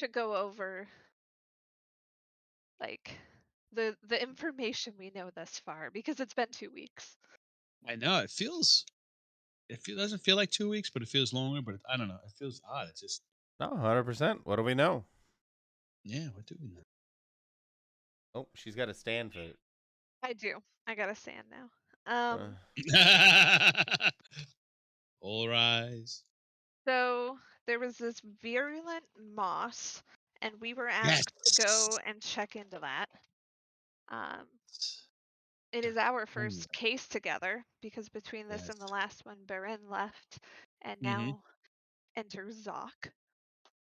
should go over like the information we know thus far because it's been 2 weeks. I know doesn't feel like 2 weeks, but it feels longer. But I don't know. It feels odd. It's just No, 100%. What do we know? yeah. What do we know? Oh, she's got a stand for it. I do. I gotta stand now. Uh, All rise. So there was this virulent moss, and we were asked to Yes. go and check into that. Um, it is our Ooh, first case together because between this and the yes. last one, Beren left, and Mm-hmm. now enters Zoc.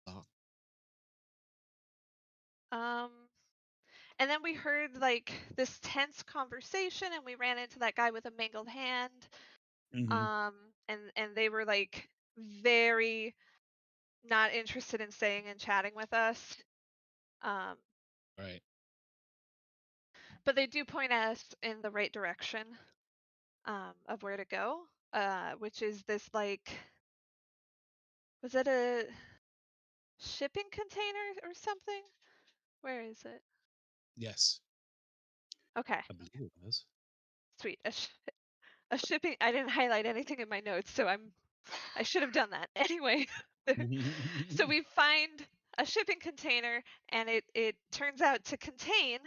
Oh, Um, and then we heard like this tense conversation, and we ran into that guy with a mangled hand. mm-hmm. And they were like very not interested in staying and chatting with us. Um, Right. but they do point us in the right direction of where to go, which is this like, was it a shipping container or something? Where is it? Yes. Okay, I believe it was. sweet. A shipping. I didn't highlight anything in my notes, so I should have done that anyway. So we find a shipping container, and it turns out to contain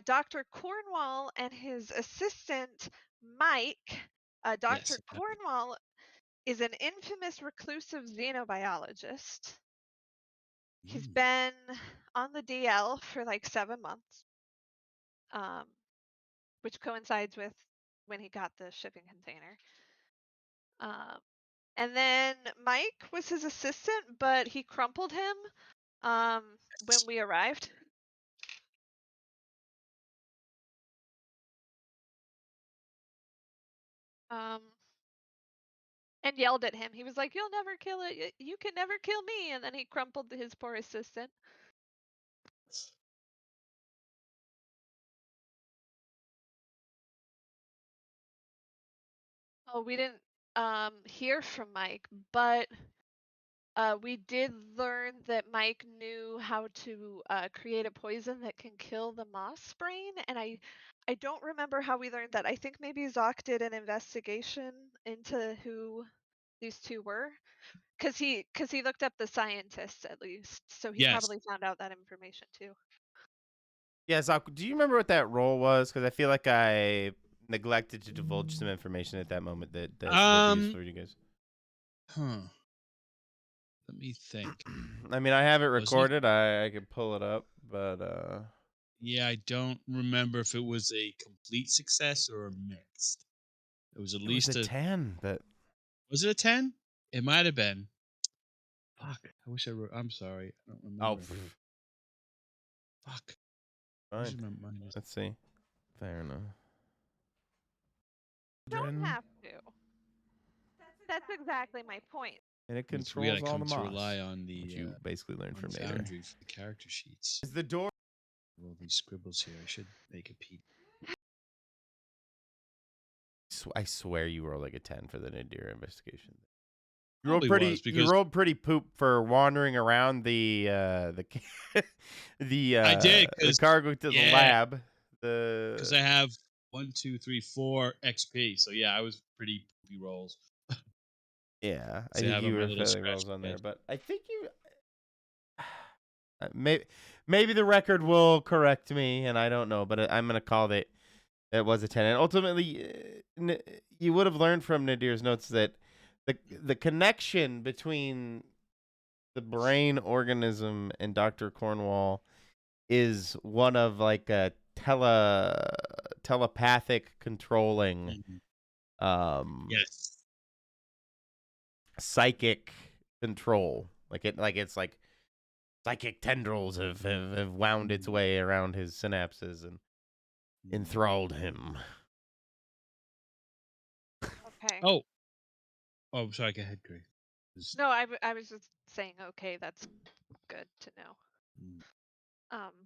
Dr. Cornwall and his assistant Mike. Dr. Yes. Cornwall is an infamous reclusive xenobiologist. He's Mm, been on the DL for like 7 months, um, which coincides with when he got the shipping container. Um, and then Mike was his assistant, but he crumpled him when yes. we arrived. Um, and yelled at him. He was like, "You'll never kill it. You can never kill me." And then he crumpled his poor assistant. Oh, we didn't hear from Mike, but we did learn that Mike knew how to create a poison that can kill the moss brain, and I don't remember how we learned that. I think maybe Zoc did an investigation into who these two were, because he looked up the scientists at least, so he Yes. probably found out that information too. yeah, Zach, do you remember what that role was? Because I feel like I neglected to divulge some information at that moment that would be useful Um. for you guys. Huh. Let me think. I mean, I have it Was it? recorded. I could pull it up, but Yeah, I don't remember if it was a complete success or a mixed. It was at it was a least a. 10. But Was it a 10? It might have been. Fuck. I wish I wrote. I'm sorry. I don't oh, remember. Fuck. I wish fine. I remember mine was. Let's see. Fair enough. Don't have to. That's exactly my point. And it We gotta controls all come the to moss, rely on which the you basically learned on from Nader. Foundry for the character sheets. Is the door? All these scribbles here. I should make a peep. I swear you rolled like a 10 for the Nadir investigation. Probably was You because rolled pretty poop for wandering around the I did the because cargo to the yeah, lab. because I have 1, 2, 3, 4 XP. So yeah, I was pretty poopy rolls. Yeah, I So I think have on you my were little failing scratch rolls on there, pad. but I think you maybe the record will correct me, and I don't know, but I'm gonna call that it was a 10. And ultimately, you would have learned from Nadir's notes that the connection between the brain organism and Dr. Cornwall is one of like a telepathic controlling Mhm. um Yes. psychic control. It's like psychic tendrils have wound its Mhm. way around his synapses and Mhm. enthralled him. Okay. Oh, oh, sorry. Go ahead, Grace. No, I was just saying. Okay, that's good to know.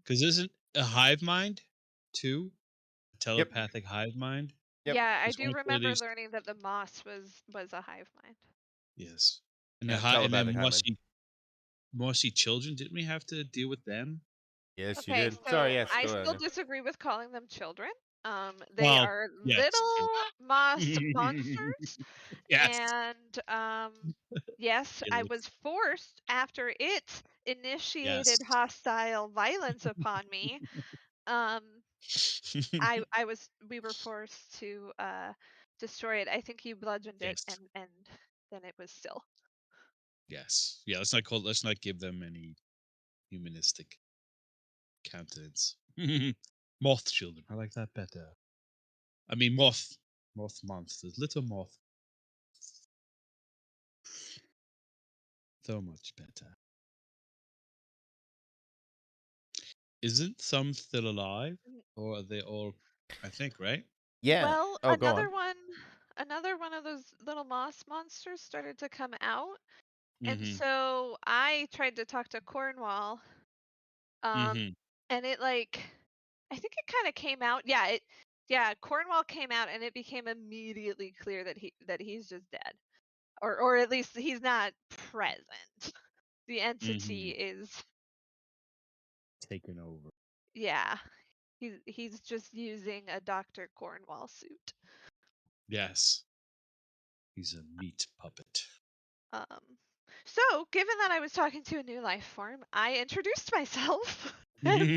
Because isn't a hive mind too a Yep. telepathic hive mind? Yep. Yeah, I Because do one remember abilities, learning that the moss was a hive mind. yes, and Yeah, and telepathic then hive mind. mossy children? Didn't we have to deal with them? Yes, you Okay, did. Sorry, so yes, I go still ahead. disagree with calling them children. They Well, are yes, true. little moss monsters, Yes. and yes, You I look. was forced after it initiated Yes. hostile violence upon me. Um, we were forced to destroy it. I think he bludgeoned it, Yes. and then it was still. Yes. Yeah. Let's not give them any humanistic countenance. Moth children. I like that better. I mean, moth monsters. Little moth. So much better. Isn't some still alive, or are they all? I think right. Yeah. Well, Oh, go on. another one of those little moss monsters started to come out, and Mm-hmm. so I tried to talk to Cornwall, um, Mm-hmm. and it like, I think it kind of came out. Yeah, Cornwall came out, and it became immediately clear that he's just dead, or at least he's not present. The entity Mm-hmm. is, Taken over. yeah, he's just using a Dr. Cornwall suit. Yes. He's a meat puppet. Um, so, given that I was talking to a new life form, I introduced myself and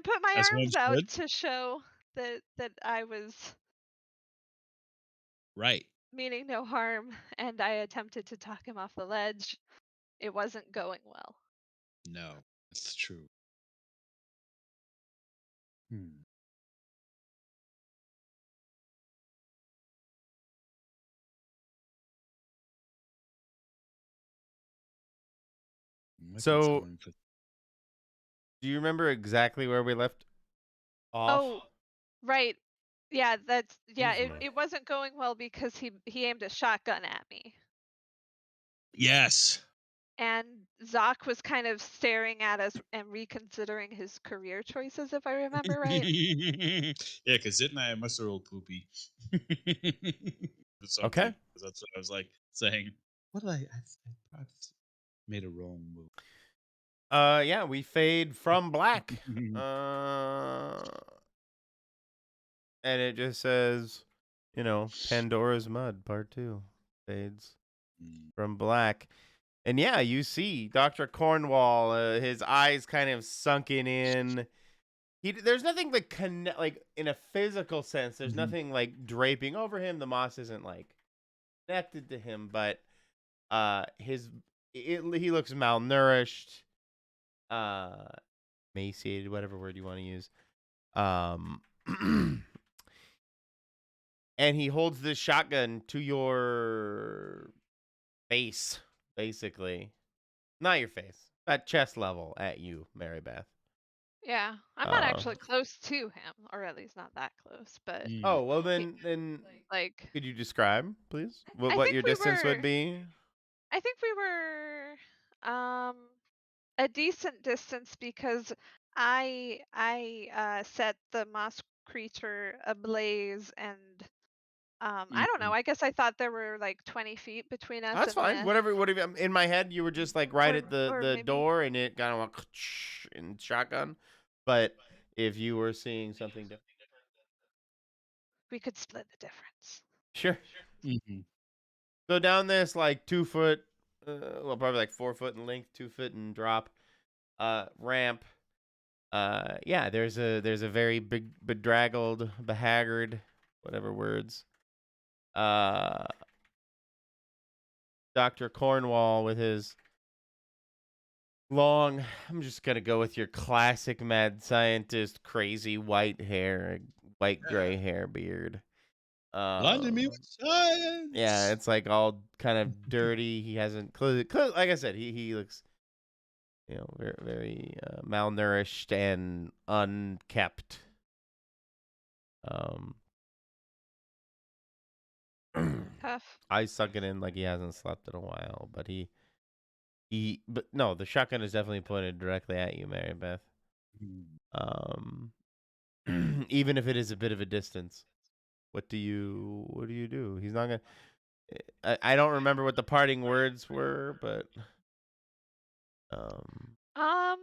put my As one arms out should. to show that I was Right. meaning no harm, and I attempted to talk him off the ledge. It wasn't going well. No, that's true. Hmm. Weapons So, going for. do you remember exactly where we left off? Oh, right. Yeah, Excuse me. it wasn't going well because he aimed a shotgun at me. Yes. And Zoc was kind of staring at us and reconsidering his career choices, if I remember right. Yeah, because didn't I must have rolled poopy or something? Okay. 'Cause that's what I was like saying. What did I probably made a wrong move. Yeah, we fade from black. Uh, and it just says, Pandora's Mud Part 2 fades Mm. from black. And yeah, you see Dr. Cornwall, his eyes kind of sunken in. There's nothing like like in a physical sense. There's Mhm. nothing like draping over him. The moss isn't like connected to him, but he looks malnourished, uh, emaciated, whatever word you want to use. Um, and he holds this shotgun to your face, basically. Not your face, at chest level at you, Marybeth. Yeah, I'm not Uh, actually close to him, or at least not that close, but Mm. oh well, he, then like, could you describe, please, I what think your we distance would were be? I think we were um a decent distance because I set the moss creature ablaze, and I don't know, Mhm. I guess I thought there were like 20 feet between us That's and fine. the, Whatever. In my head, you were just like right or at the maybe door, and it kind of went in shotgun. But if you were seeing something different, we could split the difference. sure. Mhm. So down this like 2 foot, well, probably like 4 foot in length, 2 foot in drop, ramp. Yeah, there's a very big, bedraggled, behaggard, whatever words. Uh, Dr. Cornwall with his long. I'm just gonna go with your classic mad scientist, crazy white hair, white Yeah. gray hair, beard. Blinding me Um, with yeah, science. it's like all kind of dirty. He hasn't clearly, like I said, he looks very, very malnourished and unkept. Um, Tough. eyes sunken in like he hasn't slept in a while, but but no, the shotgun is definitely pointed directly at you, Mary Beth. Mm. Um, even if it is a bit of a distance, what do you do? He's not gonna. I don't remember what the parting words were, but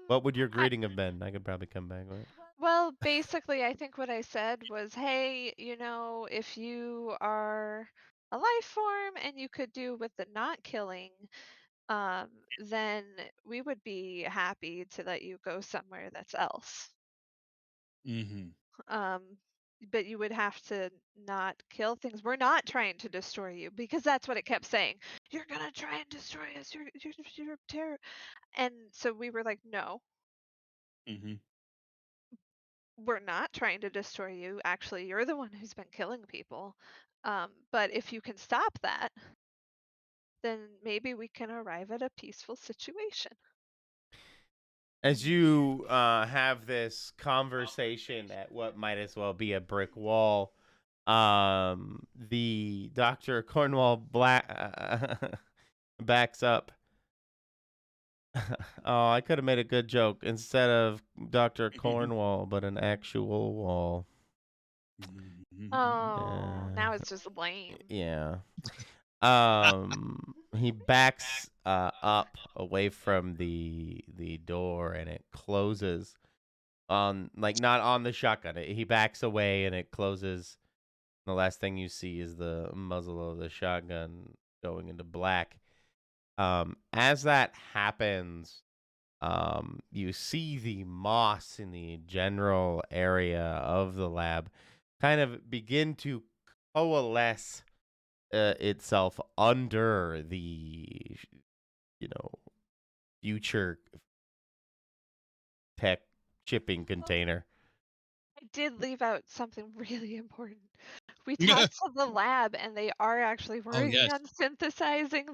What would your I, greeting have been? I could probably come back with. well, basically, I think what I said was, hey, if you are a life form and you could do with the not killing, then we would be happy to let you go somewhere that's else. Mm-hmm. Um, but you would have to not kill things. We're not trying to destroy you because that's what it kept saying. You're gonna try and destroy us. You're terror. And so we were like, no, Mm-hmm. we're not trying to destroy you. Actually, you're the one who's been killing people. But if you can stop that, then maybe we can arrive at a peaceful situation. As you have this conversation at what might as well be a brick wall, the Dr. Cornwall backs up. Oh, I could have made a good joke instead of Dr. Cornwall, but an actual wall. Oh, now it's just lame. Yeah. He backs up away from the door and it closes on not on the shotgun. He backs away and it closes. The last thing you see is the muzzle of the shotgun going into black. As that happens, you see the moss in the general area of the lab kind of begin to coalesce itself under the future tech shipping container. I did leave out something really important. We talked to the lab, and they are actually Oh working yes, on synthesizing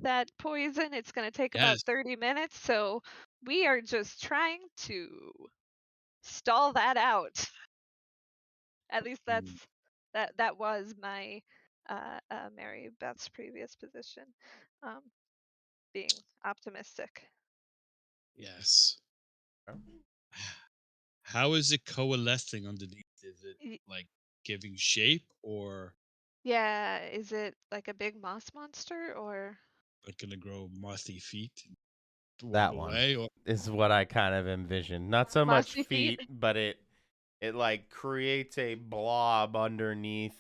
that poison. It's going to take about yes. 30 minutes, so we are just trying to stall that out. At least Mm, that was my Mary Beth's previous position, um, being optimistic. yes. How is it coalescing underneath? Is it Y- like giving shape, or Yeah, is it like a big moss monster or like gonna grow mossy feet to walk That one away? Or is what I kind of envisioned. Not so much mossy feet? feet, but it like creates a blob underneath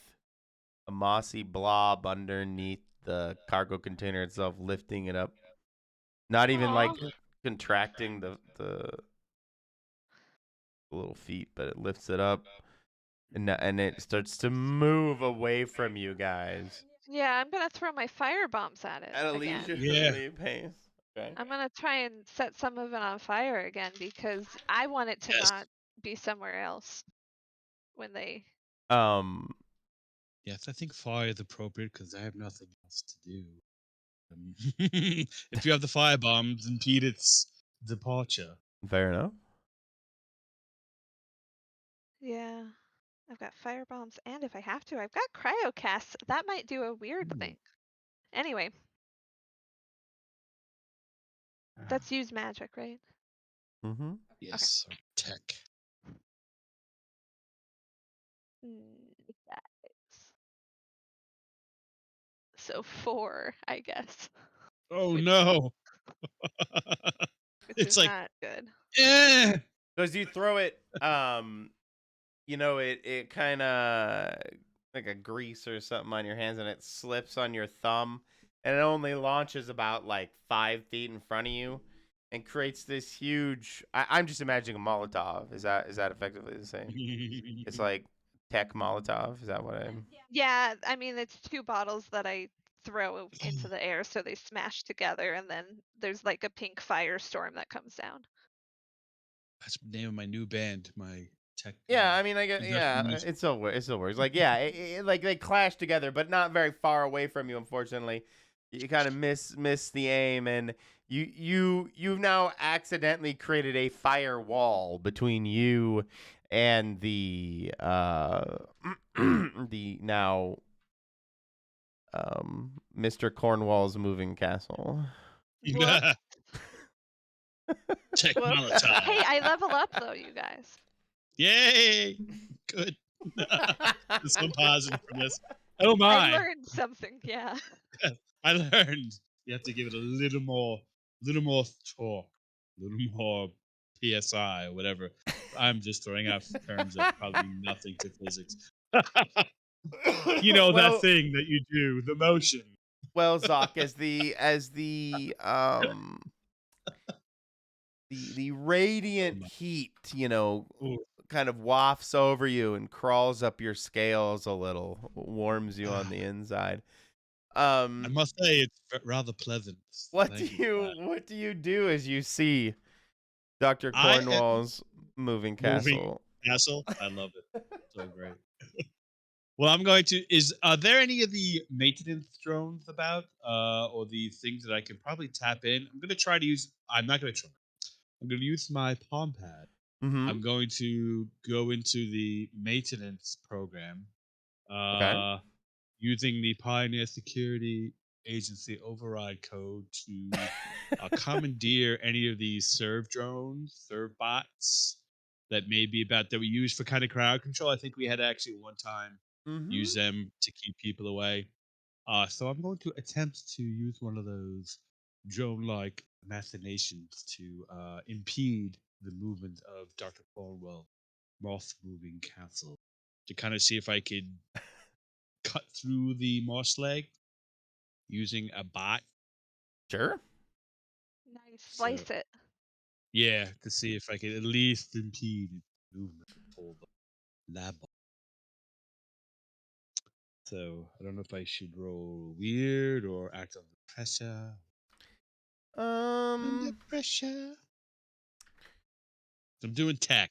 a mossy blob underneath the cargo container itself, lifting it up. Not even Aw. like contracting the little feet, but it lifts it up and it starts to move away from you guys Yeah, I'm gonna throw my fire bombs at it at a again. yeah, leisurely pace. Okay. I'm gonna try and set some of it on fire again because I want it to yes, not be somewhere else when they. Um. yes. I think fire is appropriate because I have nothing else to do. If you have the fire bombs, impede its departure. Fair enough. Yeah, I've got fire bombs, and if I have to, I've got cryocasts. That might do a weird Ooh. thing. Anyway, that's use magic, right? Mm-hmm. Okay. Yes, or tech. Nice. So 4, I guess, Oh which no! which It's is like, not good. eh. Because you throw it, it kind of like a grease or something on your hands, and it slips on your thumb, and it only launches about like 5 feet in front of you, and creates this huge. I'm just imagining a Molotov. Is that effectively the same? It's like tech Molotov. Is that what I'm? Yeah, I mean it's 2 bottles that I throw into the air so they smash together, and then there's like a pink firestorm that comes down. That's the name of my new band. My tech. Yeah, I mean, I guess, Possession yeah, music. it still works. Like, yeah, like they clash together, but not very far away from you. Unfortunately, you kind of miss the aim, and you've now accidentally created a firewall between you and the the now Mr. Cornwall's moving castle. Whoop. Tech Whoops. Molotov. Hey, I level up though, you guys. Yay! Good. There's some positive from this. Oh I my! learned something, yeah. I learned you have to give it a little more little more talk, a little more PSI or whatever. I'm just throwing out terms that probably mean nothing to physics. You know that well, thing that you do, the motion. Zoc, as the Oh radiant my! heat, Oh, kind of wafts over you and crawls up your scales a little, warms you on ah, the inside. I Um, must say it's rather pleasant. what do Thank you for you that. what do you do as you see Dr. I am Cornwall's moving moving castle? castle. I love it. So great. Well, I'm going to. Are there any of the maintenance drones about, or the things that I can probably tap in? I'm going to try to use. I'm not going to try. I'm going to use my palm pad. Mm-hmm. I'm going to go into the maintenance program, Okay. uh, using the Pioneer Security Agency override code to commandeer any of these serve drones, serve bots that may be about that we use for kind of crowd control. I think we had actually one time Mm-hmm. use them to keep people away. So I'm going to attempt to use one of those drone-like machinations to impede the movement of Dr. Cornwall, moth-moving castle, to kind of see if I could cut through the moss leg using a bot. Sure. Nice. So Slice it. yeah, to see if I could at least impede its movement for the lab. So I don't know if I should roll weird or act under pressure. Under Um, pressure. I'm doing tech,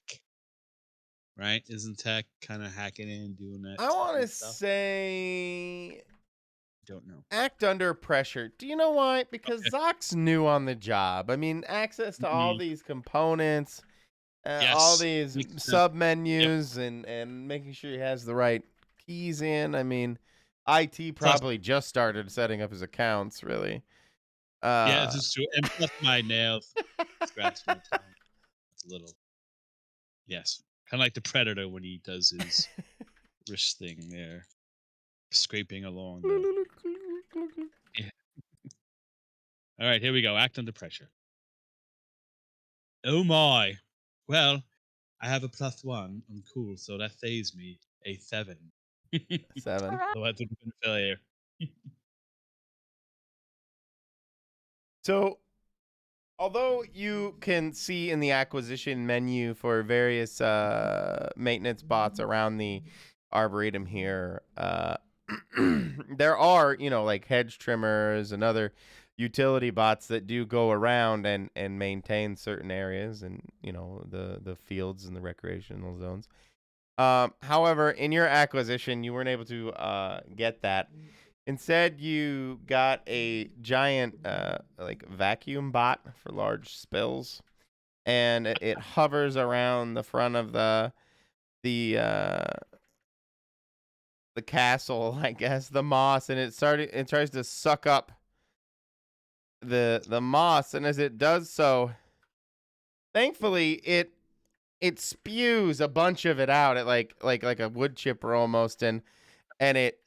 right? Isn't tech kind of hacking in, doing that I want techy to stuff? say Don't know. act under pressure. Do you know why? Because Okay. Zoc's new on the job. I mean, access to all Mhm. these components, all Yes, these makes sense. sub Yep. menus, and making sure he has the right keys in. I mean, IT Plus, probably just started setting up his accounts, really. yeah, Uh, this is true. And plus, my nails scratched my tongue. It's a little, yes, kind of like the predator when he does his wrist thing there, scraping along the. Yeah. All right, here we go. Act under pressure. Oh my. Well, I have a +1 on cool, so that saves me a 7. All 7. right. Otherwise, it would have been a failure. So, although you can see in the acquisition menu for various maintenance bots around the arboretum here, there are, like hedge trimmers and other utility bots that do go around and maintain certain areas and, the fields and the recreational zones. However, in your acquisition, you weren't able to get that. Instead, you got a giant like vacuum bot for large spills, and it hovers around the front of the uh, the castle, I guess, the moss, and it tries to suck up the moss, and as it does so, thankfully it spews a bunch of it out at like a wood chipper almost, and it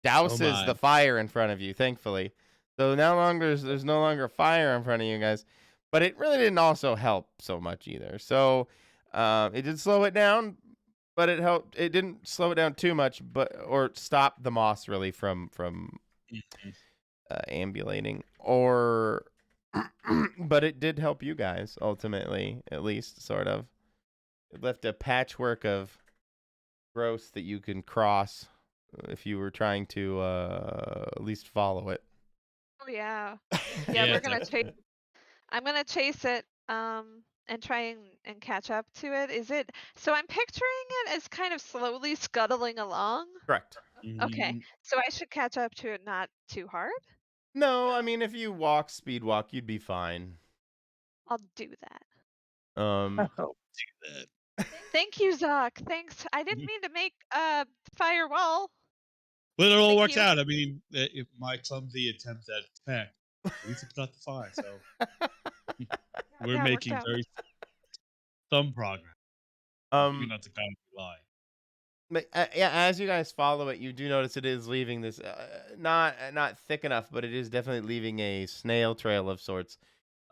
Oh douses the my. fire in front of you, thankfully. So there's no longer fire in front of you guys, but it really didn't also help so much either. So it did slow it down, but it didn't slow it down too much, or stop the moss really from Mhm. ambulating, or but it did help you guys ultimately, at least sort of. It left a patchwork of gross that you can cross if you were trying to at least follow it. Oh yeah. Yeah, Yeah, we're gonna chase. definitely. I'm gonna chase it. And try and catch up to it. Is it? So I'm picturing it as kind of slowly scuttling along. Correct. Okay. Mhm. So I should catch up to it, not too hard. No, I mean if you speed walk, you'd be fine. I'll do that. Um, Oh, do that. Thank you, Zoc. Thanks. I didn't mean to make a firewall. Well, it all Thank worked you. out. I mean, if my clumsy attempt at tech, at least it put out the fire. So we're Yeah, it worked making out. very some progress. Maybe um, not the kind of lie. but, yeah, as you guys follow it, you do notice it is leaving this not thick enough, but it is definitely leaving a snail trail of sorts.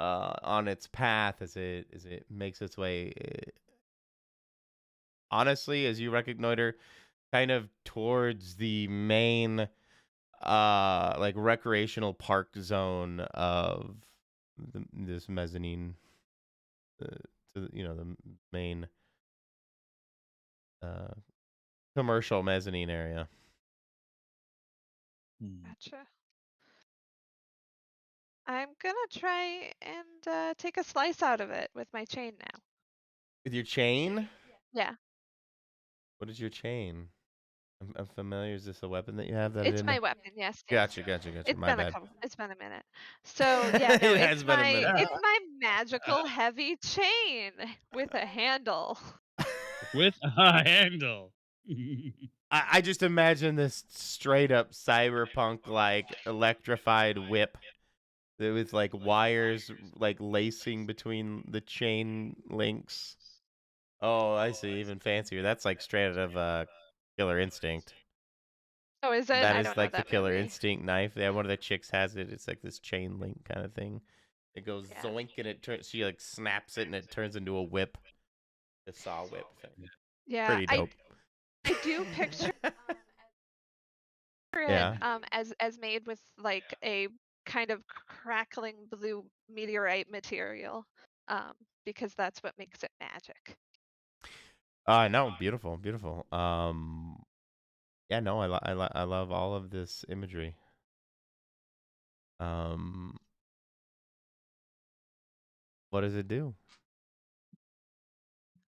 on its path as it makes its way. Honestly, as you reconnoiter, kind of towards the main, like recreational park zone of this mezzanine, uh, the main uh commercial mezzanine area. Gotcha. I'm gonna try and take a slice out of it with my chain now. With your chain? Yeah, What is your chain? I'm familiar. Is this a weapon that you have that I it's didn't know? my weapon. Yes, yes. Gotcha. It's My been a bad. couple. It's been a minute. So yeah, no, It has been a minute. it's my magical heavy chain with a handle. With a handle. I just imagine this straight up cyberpunk like electrified whip with like wires like lacing between the chain links. Oh, I see. Even fancier. That's like straight out of Killer Instinct. Oh, is it? That I is don't know like the that Killer movie. Instinct knife. Yeah, one of the chicks has it. It's like this chain link kind of thing. It goes Yeah. zoink and it turns. She like snaps it and it turns into a whip, a saw whip thing. Yeah, Pretty dope. I do picture it Yeah. as made with like a kind of crackling blue meteorite material. Because that's what makes it magic. No, beautiful. Yeah, no, I love all of this imagery. What does it do?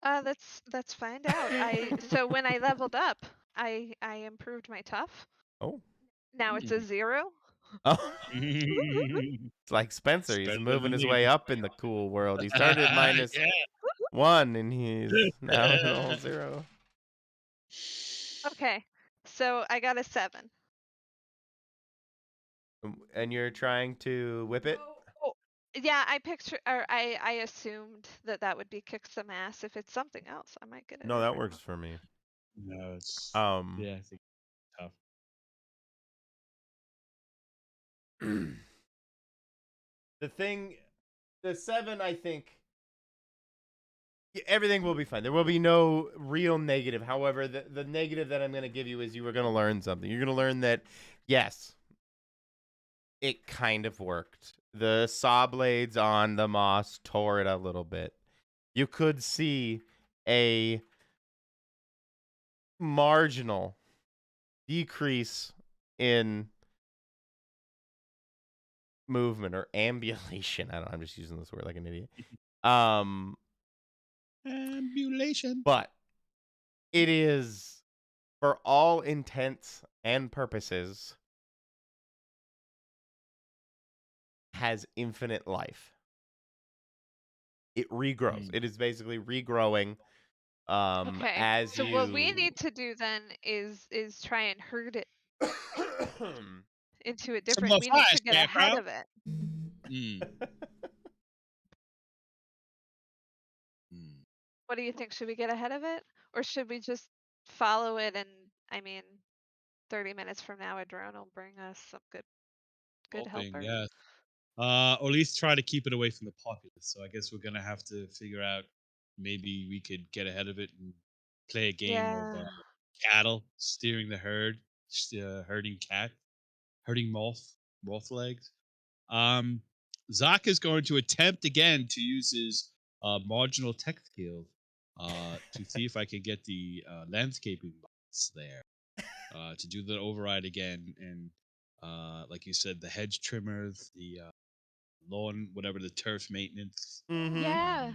Let's find out. So when I leveled up, I improved my tough. Oh. Now it's a 0. Oh. It's like Spencer. It's He's better moving than his me. way up in the cool world. He started at minus Yeah. 1 and he's now at all 0. Okay, so I got a 7. And you're trying to whip it? Oh, yeah, I assumed that would be kick some ass. If it's something else, I might get it. No, that works for me. No, it's Um yeah, I think it's tough. the 7, I think everything will be fine. There will be no real negative. However, the negative that I'm going to give you is you are going to learn something. You're going to learn that, yes, it kind of worked. The saw blades on the moss tore it a little bit. You could see a marginal decrease in movement or ambulation. I'm just using this word like an idiot. Ambulation. But it is, for all intents and purposes, has infinite life. It regrows. It is basically regrowing. Okay. As So you what we need to do then is try and herd it into a Some different. more We need fire, to get ahead Scarecrow. of it. Mm. What do you think? Should we get ahead of it, or should we just follow it? And I mean, 30 minutes from now, a drone will bring us some good Hoping, helper. yeah. Or at least try to keep it away from the populace. So I guess we're gonna have to figure out maybe we could get ahead of it and play a game of Yeah. cattle steering the herd, herding moth legs. Um, Zach is going to attempt again to use his marginal tech skill to see if I can get the landscaping bots there to do the override again. And like you said, the hedge trimmers, the lawn, whatever the turf maintenance, Yeah.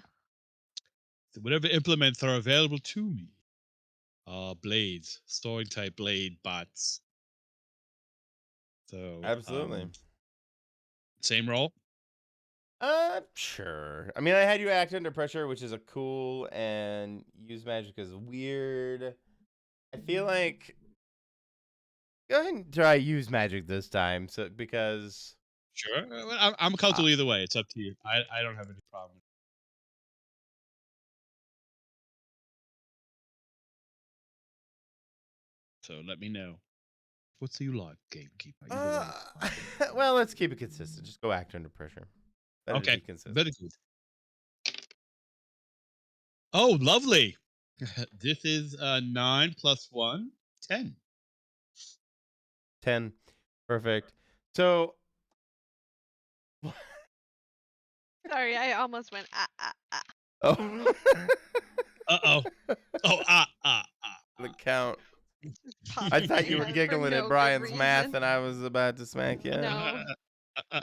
whatever implements are available to me. Blades, storing type blade bots. So, Absolutely. same roll. Sure. I mean, I had you act under pressure, which is a cool, and use magic is weird. I feel like go ahead and try use magic this time, so because Sure. I'm comfortable either way. It's up to you. I don't have any problem. So let me know. What's you like, gamekeeper? Either way. well, let's keep it consistent. Just go act under pressure. Better to Okay, be consistent. very good. Oh, lovely. This is 9 plus 1, 10. 10. Perfect. So, Sorry, I almost went oh, Uh-oh. Oh, the count. Just I popped in thought my you were head for giggling at no good Brian's math, reason. and I was about to smack you. No. I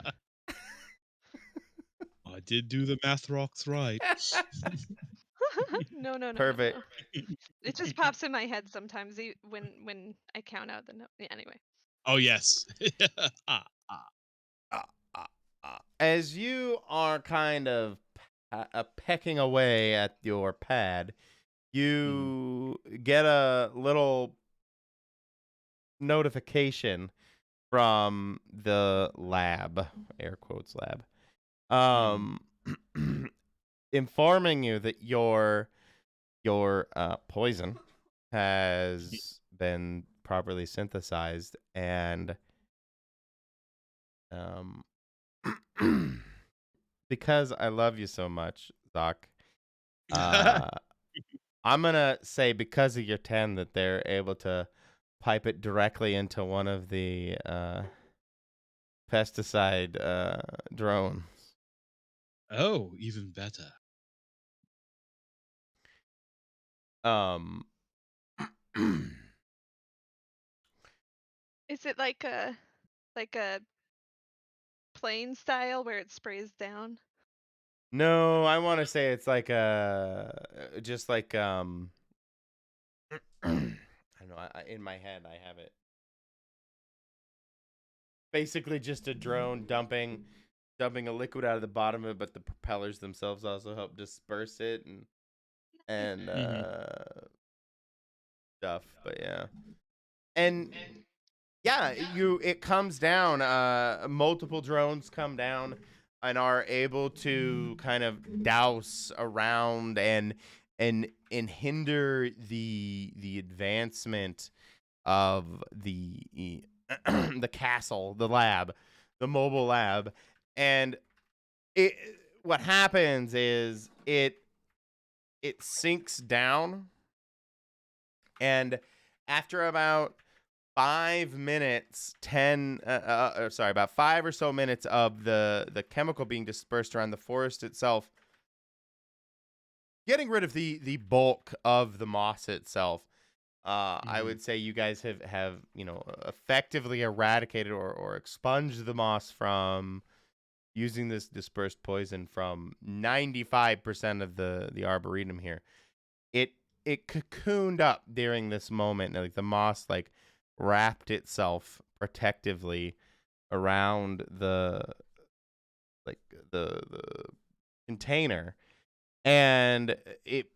did do the math rocks right. No, no, no, no, Perfect. no. It just pops in my head sometimes when I count out the yeah, anyway. Oh, yes. Ah, ah. Ah, ah, ah. As you are kind of pecking away at your pad, you get a little notification from the lab, air quotes lab, um, informing you that your poison has been properly synthesized, and um, because I love you so much, Zach, uh, I'm gonna say because of your 10 that they're able to pipe it directly into one of the pesticide drones. Oh, even better. Um, Is it like a plane style where it sprays down? no, I want to say it's like just like I don't know. In my head, I have it basically just a drone dumping a liquid out of the bottom of it, but the propellers themselves also help disperse it and stuff. But yeah, and yeah, it comes down. Multiple drones come down and are able to kind of douse around and hinder the advancement of the the castle, the lab, the mobile lab, and it. What happens is it sinks down, and after about 5 minutes, about 5 or so minutes of the chemical being dispersed around the forest itself, getting rid of the bulk of the moss itself. I would say you guys have effectively eradicated or expunged the moss from using this dispersed poison from 95% of the arboretum here. It it cocooned up during this moment, and, like, the moss wrapped itself protectively around like the container, and it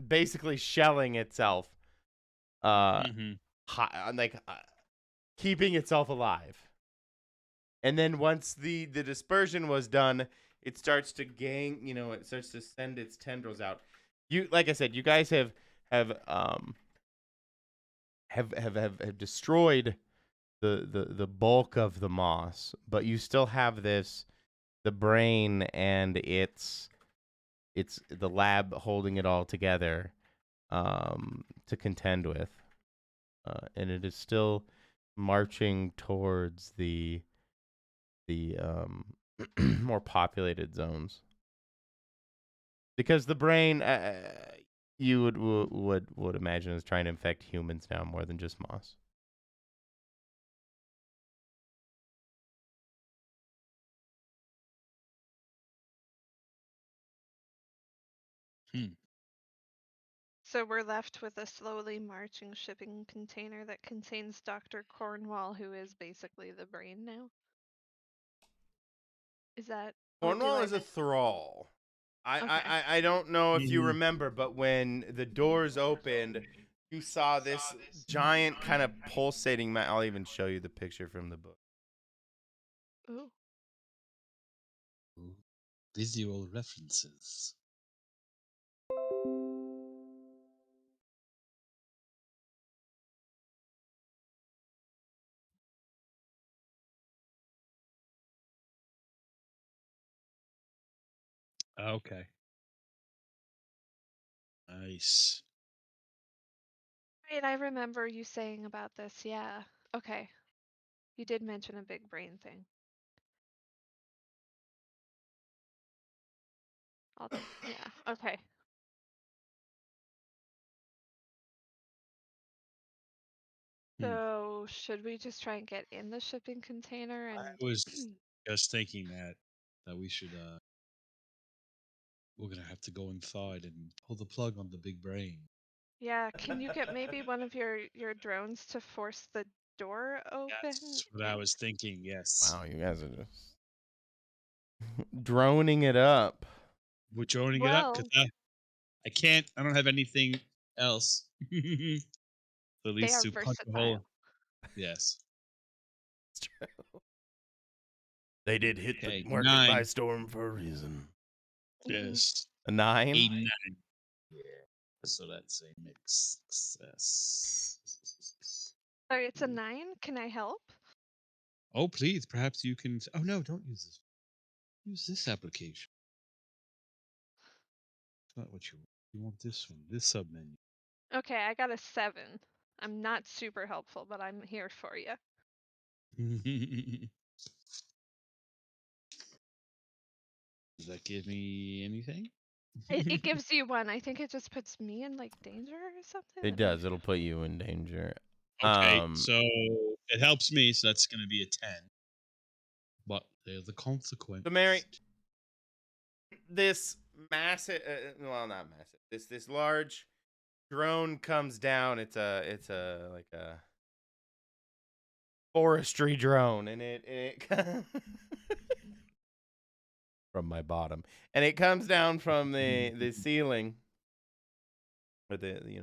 basically shelling itself, uh, keeping itself alive. And then once the dispersion was done, it starts to it starts to send its tendrils out. Like I said, you guys have destroyed the bulk of the moss, but you still have the brain and it's the lab holding it all together to contend with, and it is still marching towards the more populated zones, because the brain, you would imagine, is trying to infect humans now more than just moss. So we're left with a slowly marching shipping container that contains Dr. Cornwall, who is basically the brain now. Is that, or do Cornwall I? is a thrall. Okay. I don't know if you remember, but when the doors opened, you saw this giant kind of pulsating. I'll even show you the picture from the book. Ooh. Visual references. Okay. Nice. Right, I remember you saying about this. Yeah. Okay. You did mention a big brain thing. Yeah. Okay. Hmm. So should we just try and get in the shipping container I and was just thinking that we should we're gonna have to go inside and pull the plug on the big brain. yeah, can you get maybe one of your drones to force the door open? That's what I was thinking. Yes. Wow, you guys are just droning it up. We're joining it up because Well, I can't. I don't have anything else. So at they least are to punch a hole. versatile. Yes. They did hit the Okay. market by 9. storm for a reason. Mhm. Yes. A 9? 8 and 9. Yeah. So that's a mixed success. Sorry, it's a 9. Can I help? Oh, please. Perhaps you can. Oh no! Don't use this. Use this application. It's not what you want. You want this one. This submenu. Okay, I got a 7. I'm not super helpful, but I'm here for you. Does that give me anything? It gives you 1. I think it just puts me in like danger or something. It Let me does. It'll put you in danger. Okay, so it helps me, so that's going to be a 10. But there's the consequence. So Mary, this massive, well, not massive. This large drone comes down. It's a like a forestry drone, and it from my bottom, and it comes down from the ceiling, or the the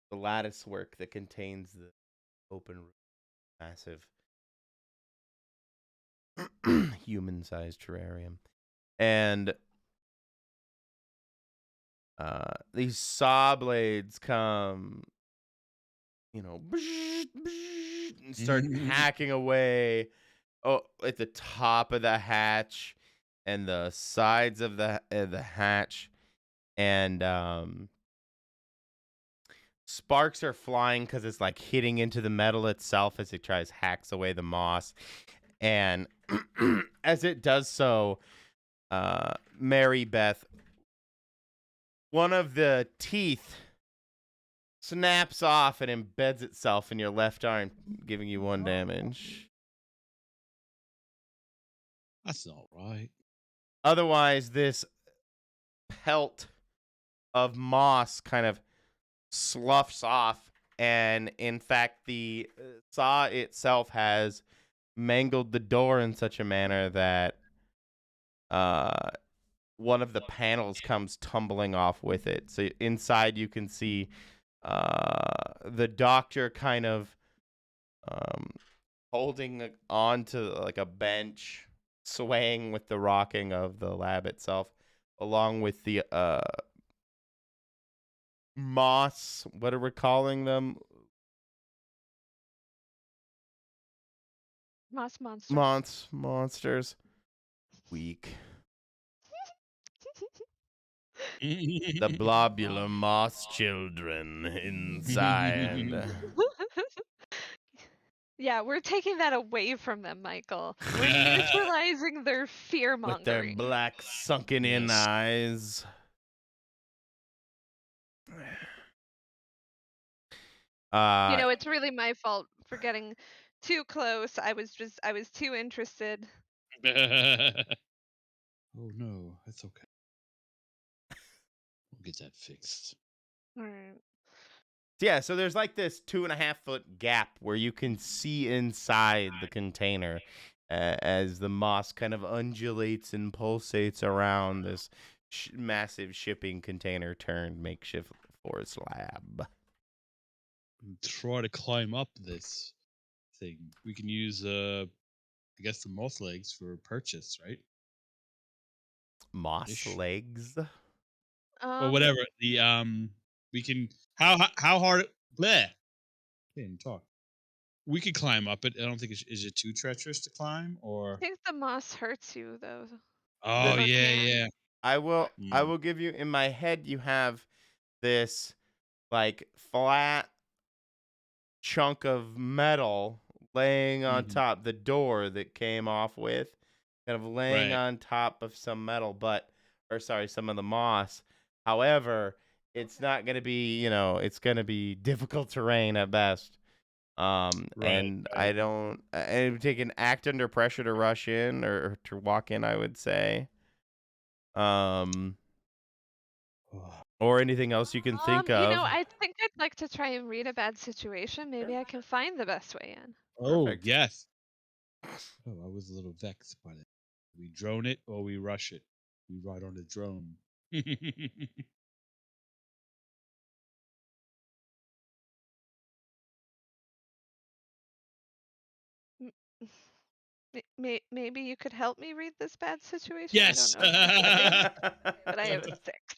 the lattice work that contains the open massive human-sized terrarium, and these saw blades come, and start hacking away at the top of the hatch and the sides of the hatch, and sparks are flying because it's like hitting into the metal itself as it hacks away the moss, and as it does so, Marybeth, one of the teeth snaps off and embeds itself in your left arm, giving you 1 damage. That's not right. Otherwise, this pelt of moss kind of sloughs off, and in fact, the saw itself has mangled the door in such a manner that one of the panels comes tumbling off with it. So inside, you can see the doctor kind of holding on to like a bench, swaying with the rocking of the lab itself, along with the moss. What are we calling them? Moss monsters. Monsters. Weak. The blobular moss children inside. Yeah, we're taking that away from them, Michael. We're neutralizing their fear With their mongering. black sunken in Yes. eyes. It's really my fault for getting too close. I was too interested. Oh no, that's okay. We'll get that fixed. All right. Yeah, so there's like this 2.5-foot gap where you can see inside the container as the moss kind of undulates and pulsates around this massive shipping container turned makeshift forest lab. Try to climb up this thing. We can use, I guess, the moth legs for purchase, right? Moss Ish. legs? Or whatever. We can. How hard? Bleh. Can't even talk. We could climb up it. I don't think is it too treacherous to climb I or. think the moss hurts you though. Oh The, Or yeah, can. yeah. I Mm. will give you in my head. You have this like flat chunk of metal laying on Mhm. top the door that came off with, kind of laying Right. on top of some metal, some of the moss. However, it's not going to be, it's going to be difficult terrain at best. Right. And Right. it would take an act under pressure to rush in or to walk in, I would say. Um, or anything else you can think of. I think I'd like to try and read a bad situation. Maybe I can find the best way in. Oh Perfect. yes. Oh, I was a little vexed by that. We drone it or we rush it. We ride on the drone. M- Maybe you could help me read this bad situation. I don't Yes. know if you're ready, but I have a 6.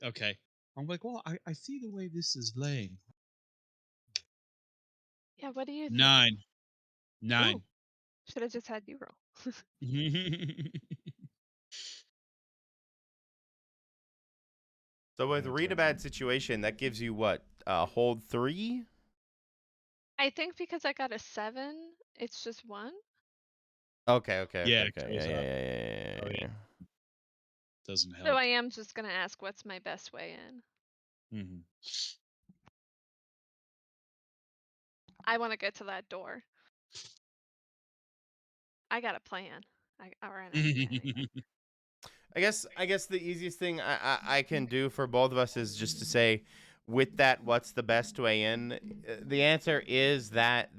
Okay. I'm like, well, I see the way this is laying. Yeah, what do you think? 9. Ooh, 9. should have just had you roll. So with read a bad situation, that gives you what? Hold 3? I think because I got a 7, it's just 1. Okay. Yeah, it goes up. Oh Yeah. yeah, doesn't So help. I am just gonna ask what's my best way in. Mhm. I want to get to that door. I got a plan. Or an idea anyway. I guess the easiest thing I can do for both of us is just to say, with that, what's the best way in? The answer is that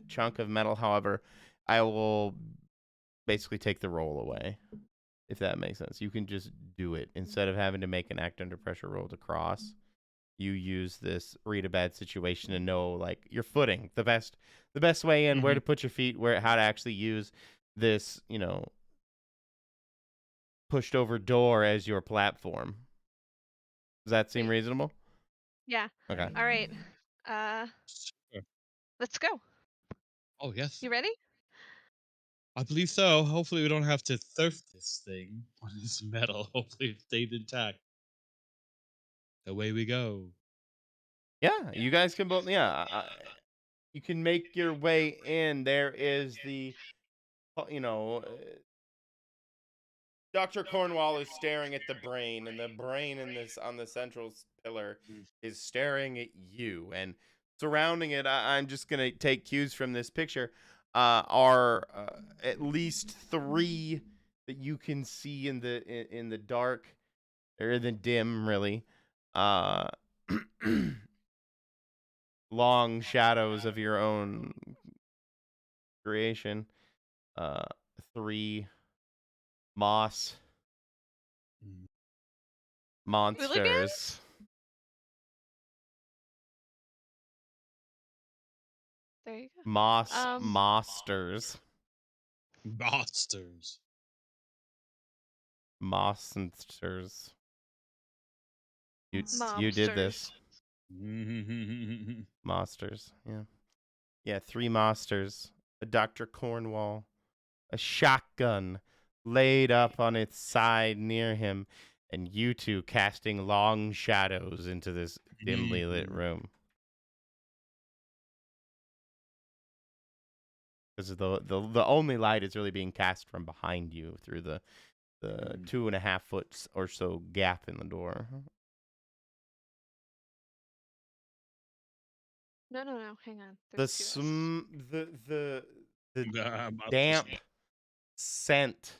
chunk of metal. However, I will basically take the roll away, if that makes sense. You can just do it instead of having to make an act under pressure roll to cross. You use this read a bad situation to know like your footing, the best way in, where to put your feet, how to actually use this, pushed over door as your platform. Does that seem Sweet. reasonable? Yeah. Okay. All right. Uh, Sure. let's go. Oh yes, You ready? I believe so. Hopefully, we don't have to thirst this thing on this metal. Hopefully, it stayed intact. Away we go. Yeah, you guys can both. Yeah, you can make your way in. There is the, you know, Dr. Cornwall is staring at the brain, and the brain in this on the central pillar is staring at you. And surrounding it, I'm just gonna take cues from this picture. Are at least 3 that you can see in the dark or in the dim, really. Uh, long shadows of your own creation. Uh, 3 moss Mm. Hooligans? monsters. There you go. Moss monsters. Monsters. Monsters. You did this. Mhm. Monsters. Yeah. Yeah, 3 monsters. A Dr. Cornwall. A shotgun laid up on its side near him, and you two casting long shadows into this dimly lit room. Because the only light is really being cast from behind you through the 2.5 foot or so gap in the door. No. Hang on. The There's 2 S's. the Monsters. damp scent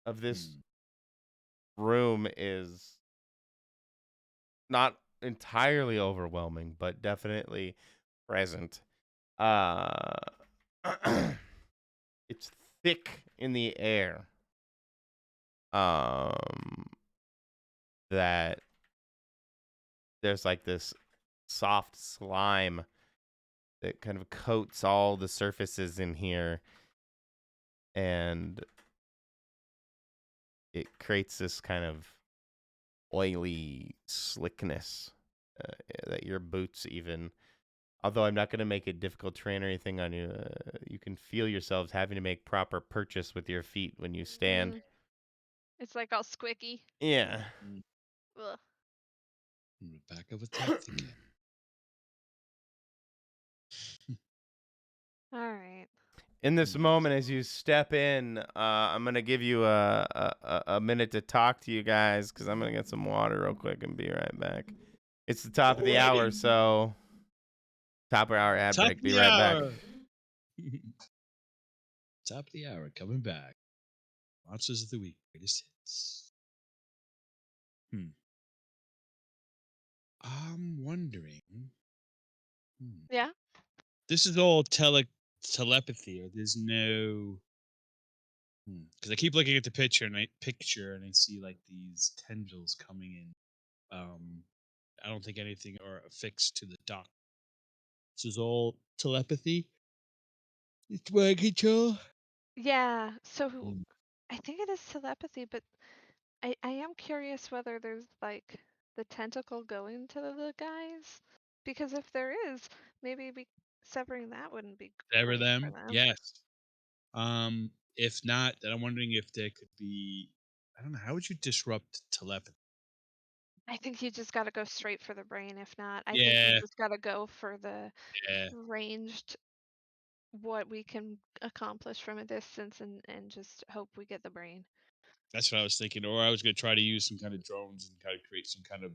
of this Mm. room is not entirely overwhelming, but definitely present. Uh, it's thick in the air. That there's like this soft slime that kind of coats all the surfaces in here, and it creates this kind of oily slickness that your boots even Although I'm not going to make it difficult terrain or anything on you, you can feel yourselves having to make proper purchase with your feet when you stand. Mm, it's like all squicky. Yeah. Mm, Ugh. in the back of a taxi cab. All right. In this Nice. moment, as you step in, I'm going to give you a minute to talk to you guys because I'm going to get some water real quick and be right back. It's the top of the hour, Alrighty. so top of our ad Top break. of Be the right back. hour. Top of the hour coming back. Monsters of the week. Greatest hits. I'm wondering. Yeah. This is all telepathy, or there's no. Because I keep looking at the picture and I see like these tendrils coming in. I don't think anything are affixed to the dock. This is all telepathy. It's mind control. Yeah. So Hmm. I think it is telepathy, but I am curious whether there's like the tentacle going to the guys, because if there is, maybe severing that wouldn't be Ever great for them? them. Yes. If not, then I'm wondering if there could be. I don't know. How would you disrupt telepathy? I think you just got to go straight for the brain. If not, I think you Yeah, just got to go for the yeah. ranged, what we can accomplish from a distance, and just hope we get the brain. That's what I was thinking. Or I was going to try to use some kind of drones and kind of create some kind of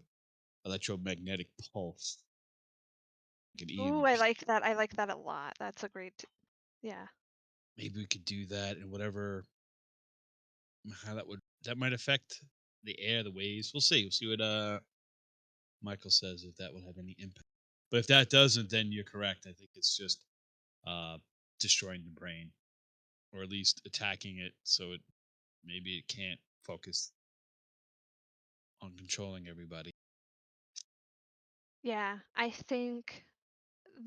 electromagnetic pulse, like an Ooh, I EMP. like that. I like that a lot. That's a great, yeah. Maybe we could do that, and whatever how that might affect the air, the waves. We'll see. We'll see what Michael says if that will have any impact. But if that doesn't, then you're correct. I think it's just uh destroying the brain, or at least attacking it so it maybe it can't focus on controlling everybody. Yeah, I think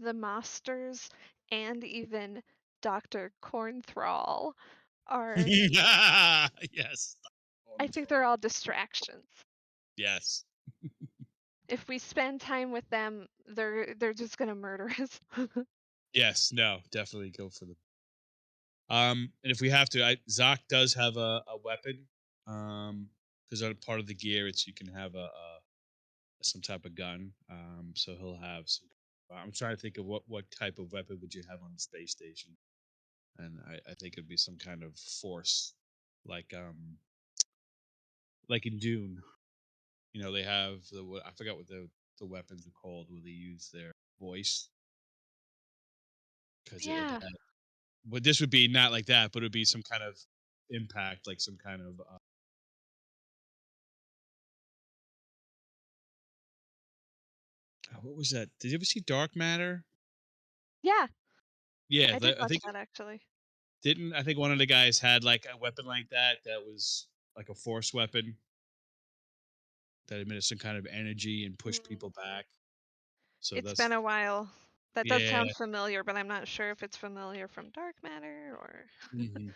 the Masters and even Dr. Cornthrall are, Yes. I think they're all distractions. Yes. If we spend time with them, they're just gonna murder us. Yes. No. Definitely go for them. And if we have to, Zoc does have a weapon. Because on part of the gear, it's you can have a some type of gun. So he'll have some. I'm trying to think of what type of weapon would you have on the space station, and I think it'd be some kind of force, like like in Dune. You know, they have I forgot what the weapons are called where they use their voice because it Yeah, had. But this would be not like that, but it would be some kind of impact, like some kind of what was that? Did you ever see Dark Matter? yeah, Yeah, I did I watch think that actually. didn't I think one of the guys had like a weapon like that was like a force weapon that emitted some kind of energy and pushed Mm, people back. So it's been that's a while. That does yeah. sound familiar, but I'm not sure if it's familiar from Dark Matter or. Hmm.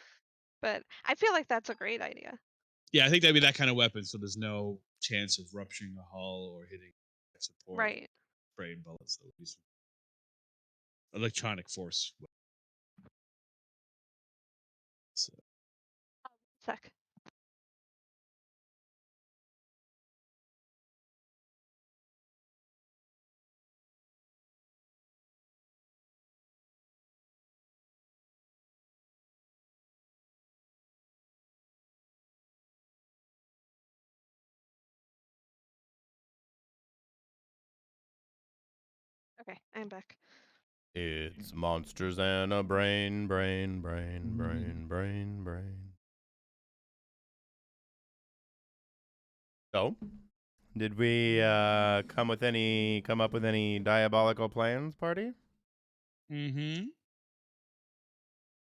But I feel like that's a great idea. Yeah, I think that'd be that kind of weapon. So there's no chance of rupturing a hull or hitting support, Right. spraying bullets. That would be some electronic force. So, Sec. Okay, I'm back. It's monsters and a brain, brain, brain, mm, brain, brain, brain. So, did we come up with any diabolical plans, party? mm-hmm.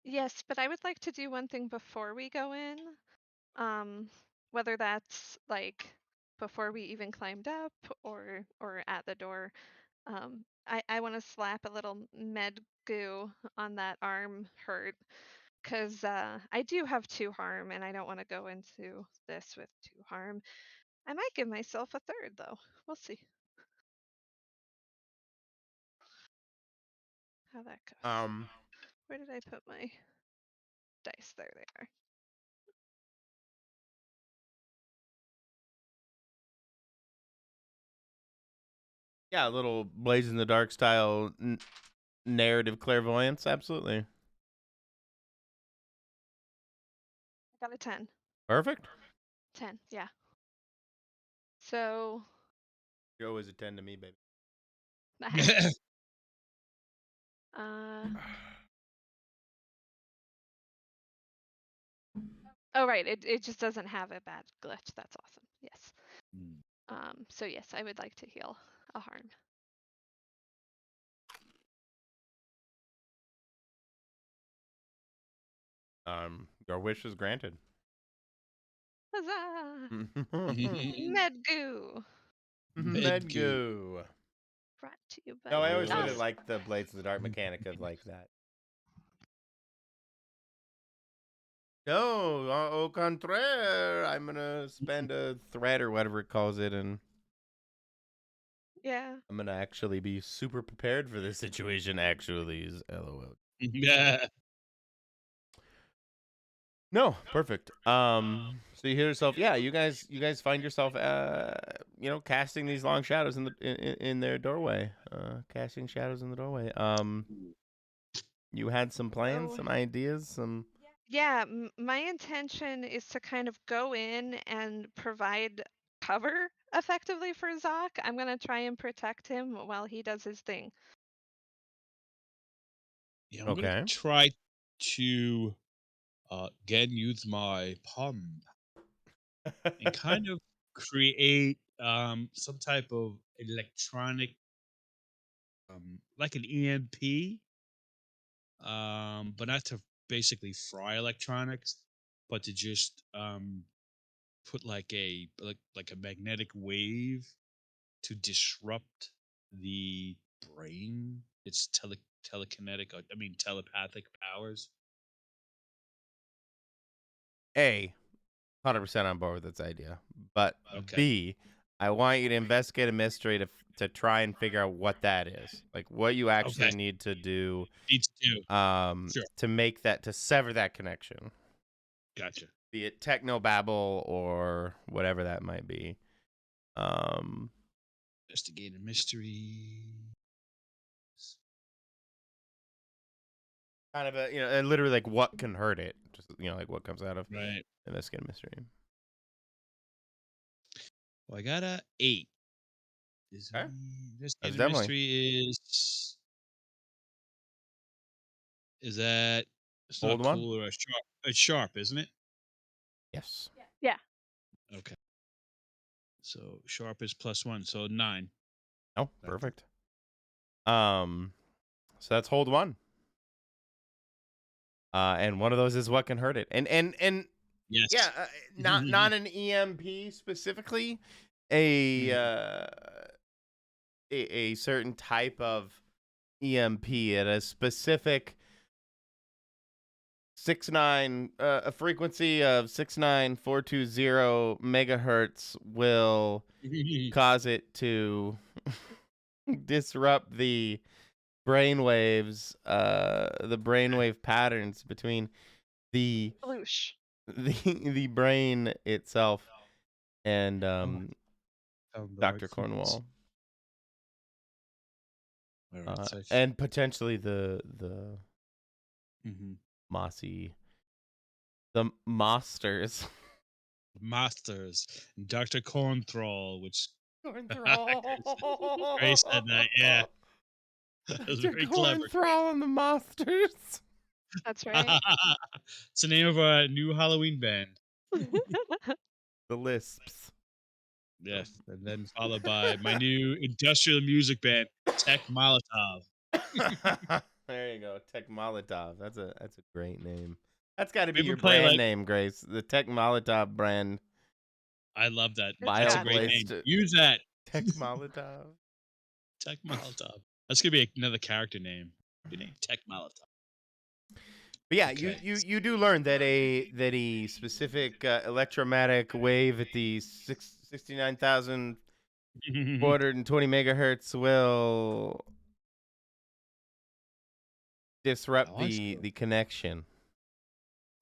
Yes, but I would like to do one thing before we go in. Um, whether that's like before we even climbed up or at the door. I want to slap a little med goo on that arm hurt, because I do have 2 harm and I don't want to go into this with 2 harm. I might give myself a third though. We'll see. how that goes. Um, Where did I put my dice? There they are. yeah, a little Blaze in the Dark style narrative clairvoyance, absolutely. I got a 10. Perfect. 10, yeah. So, You're always a 10 to me, baby. uh, oh right, it just doesn't have a bad glitch. That's awesome. Yes. So yes, I would like to heal a harm. Your wish is granted. Huzzah! Medgoo. Medgoo. Brought to you by No, I always really Dust. liked the Blades in the Dark mechanic of like that. No, au contraire. I'm gonna spend a thread or whatever it calls it, and Yeah. I'm gonna actually be super prepared for this situation. Actually, is LOL. Yeah. No, perfect. So you hear yourself, yeah. You guys find yourself, casting these long shadows in their doorway. Casting shadows in the doorway. You had some plans, So some ideas, some. yeah, my intention is to kind of go in and provide cover effectively for Zoc. I'm gonna try and protect him while he does his thing. Yeah, I'm gonna Okay. try to again use my palm and kind of create some type of electronic like an EMP, but not to basically fry electronics, but to just put like a magnetic wave to disrupt the brain, its telekinetic, I mean telepathic powers. 100% on board with this idea. But Okay. B, I want you to investigate a mystery to try and figure out what that is. Like what you actually Okay. need to do Needs to. Sure. to make that, to sever that connection. Gotcha. Be it technobabble or whatever that might be. Investigate a mystery. Kind of and literally like what can hurt it. Just, like what comes out of Right. investigate a mystery. Well, I got a 8. Okay. Investigate That's a definitely. mystery is that it's not Old one? cool or sharp. It's sharp, isn't it? Yes. Yeah. Okay. So sharp is +1, so 9. Oh, perfect. So that's hold one. And one of those is what can hurt it. And Yes. yeah, not an EMP specifically, a certain type of EMP at a specific 69 a frequency of 69420 megahertz will cause it to disrupt the brainwaves, the brainwave patterns between the Sploosh. the brain itself and Dr. Cornwall. All right, so And potentially the mm-hmm. Mossy, the Monsters. Masters, Dr. Cornthrall, which Cornthrall. Grace said that, yeah. That was Dr. very clever. Cornthrall and the Monsters. That's right. It's the name of a new Halloween band. The Lisps. Yes, and then followed by my new industrial music band, Tech Molotov. There you go, Tech Molotov. That's a great name. That's got to be We your would play brand like name, Grace. The Tech Molotov brand. I love that. It's That's a got great to. name. Use that. Tech Molotov. Tech Molotov. That's gonna be another character name. Good name, Tech Molotov. But yeah, Okay. you do learn that a specific electromagnetic wave at the 69,420 megahertz will disrupt Oh, I the connection.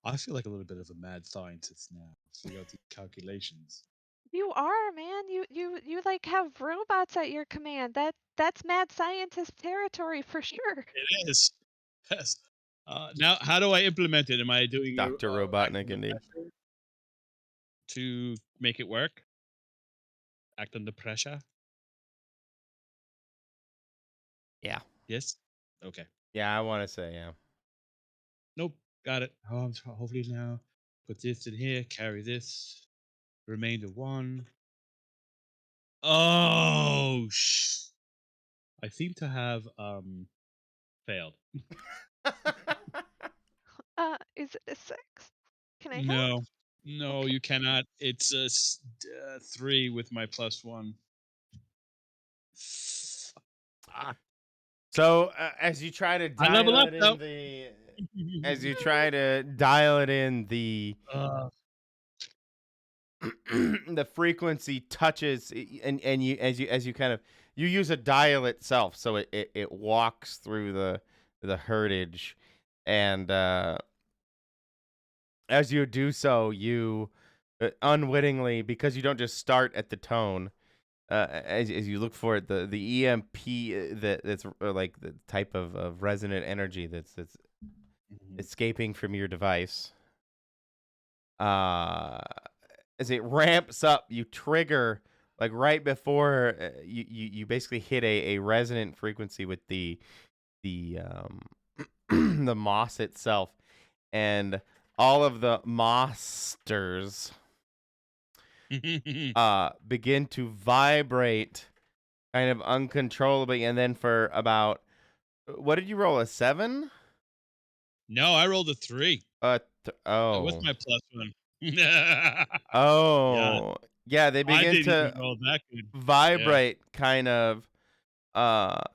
I feel like a little bit of a mad scientist now. Figure out the calculations. You are, man. You like have robots at your command. That's mad scientist territory for sure. It is. Yes. Now, how do I implement it? Am I doing Dr. act Robotnik, under indeed. pressure to make it work? Act under pressure? Yeah. Yes. Okay. Yeah, I want to say, yeah. Nope. Got it. Oh, hopefully now put this in here. Carry this. Remainder one. Oh, I seem to have failed. Is it a 6? Can I help? No, no, Okay. you cannot. It's a 3 with my +1. Ah, So as you try to I level dial up it though. in as you try to dial it in, uh, the frequency touches, and you as you kind of you use a dial itself, so it walks through the heritage, and as you do so, you unwittingly, because you don't just start at the tone. As you look for it, the EMP that's like the type of resonant energy that's escaping from your device. Uh, as it ramps up, you trigger like right before you basically hit a resonant frequency with the the moss itself, and all of the monsters begin to vibrate kind of uncontrollably, and then for about what did you roll, a 7? no, I rolled a 3 with Oh. my +1. Yeah, Oh. Yeah, they I begin didn't even to roll that good. Yeah. vibrate kind of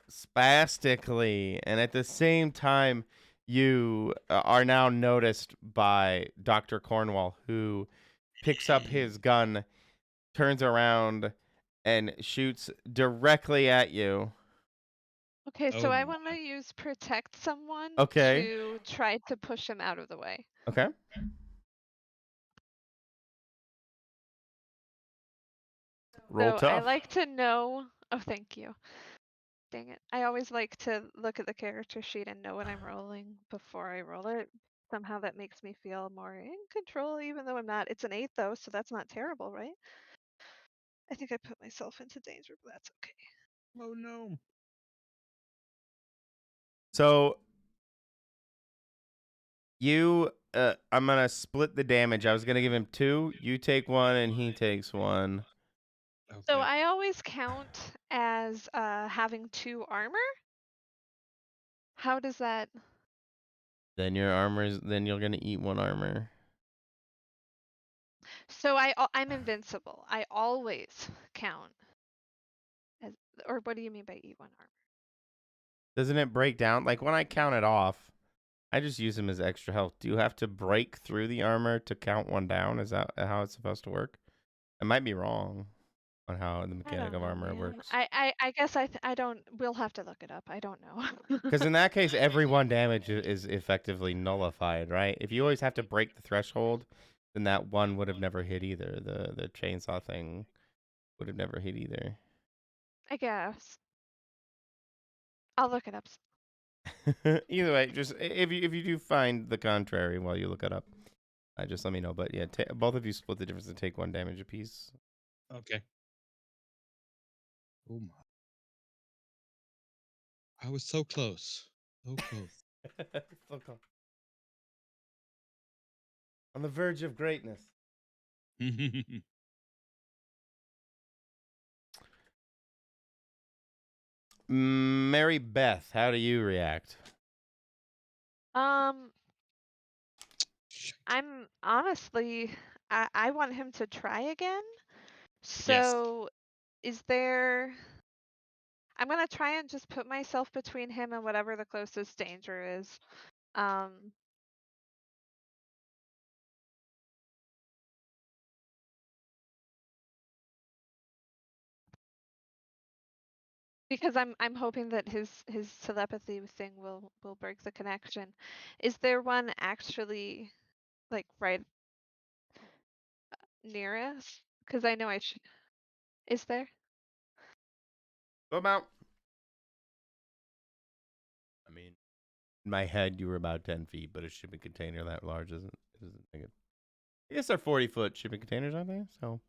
spastically, and at the same time you are now noticed by Dr. Cornwall, who picks up his gun, turns around, and shoots directly at you. Okay, so Oh I want to my. use protect someone Okay. to try to push him out of the way. Okay. Roll So I tough. like to know. Oh, thank you. Dang it. I always like to look at the character sheet and know what I'm rolling before I roll it. Somehow that makes me feel more in control, even though I'm not. It's an 8 though, so that's not terrible, right? I think I put myself into danger, but that's okay. Oh no. So you I'm gonna split the damage. I was gonna give him 2. You take 1 and he takes 1. So Okay. I always count as having 2 armor. How does that? Then you're gonna eat 1 armor. So I'm invincible. I always count as, or what do you mean by eat 1 armor? Doesn't it break down? Like when I count it off, I just use him as extra health. Do you have to break through the armor to count 1 down? Is that how it's supposed to work? I might be wrong on how the I mechanic don't of know, armor man. works. I guess I don't. We'll have to look it up. I don't know. Because in that case, every 1 damage is effectively nullified, right? If you always have to break the threshold, then that 1 would have never hit either. The chainsaw thing would have never hit either. I guess I'll look it up. Either way, just if you do find the contrary while you look it up, just let me know. But yeah, both of you split the difference and take 1 damage apiece. Okay. Oh my. I was so close. So close. So cool. On the verge of greatness. Mary Beth, how do you react? Um, Shit. I'm honestly, I want him to try again. Yes. So, is there? I'm gonna try and just put myself between him and whatever the closest danger is. Um, Because I'm hoping that his telepathy thing will break the connection. Is there one actually like right near us? Because I know I should. Is there? Go about. I mean, in my head, you were about 10 feet, but a shipping container that large isn't big. I guess they're 40-foot shipping containers, aren't they? So,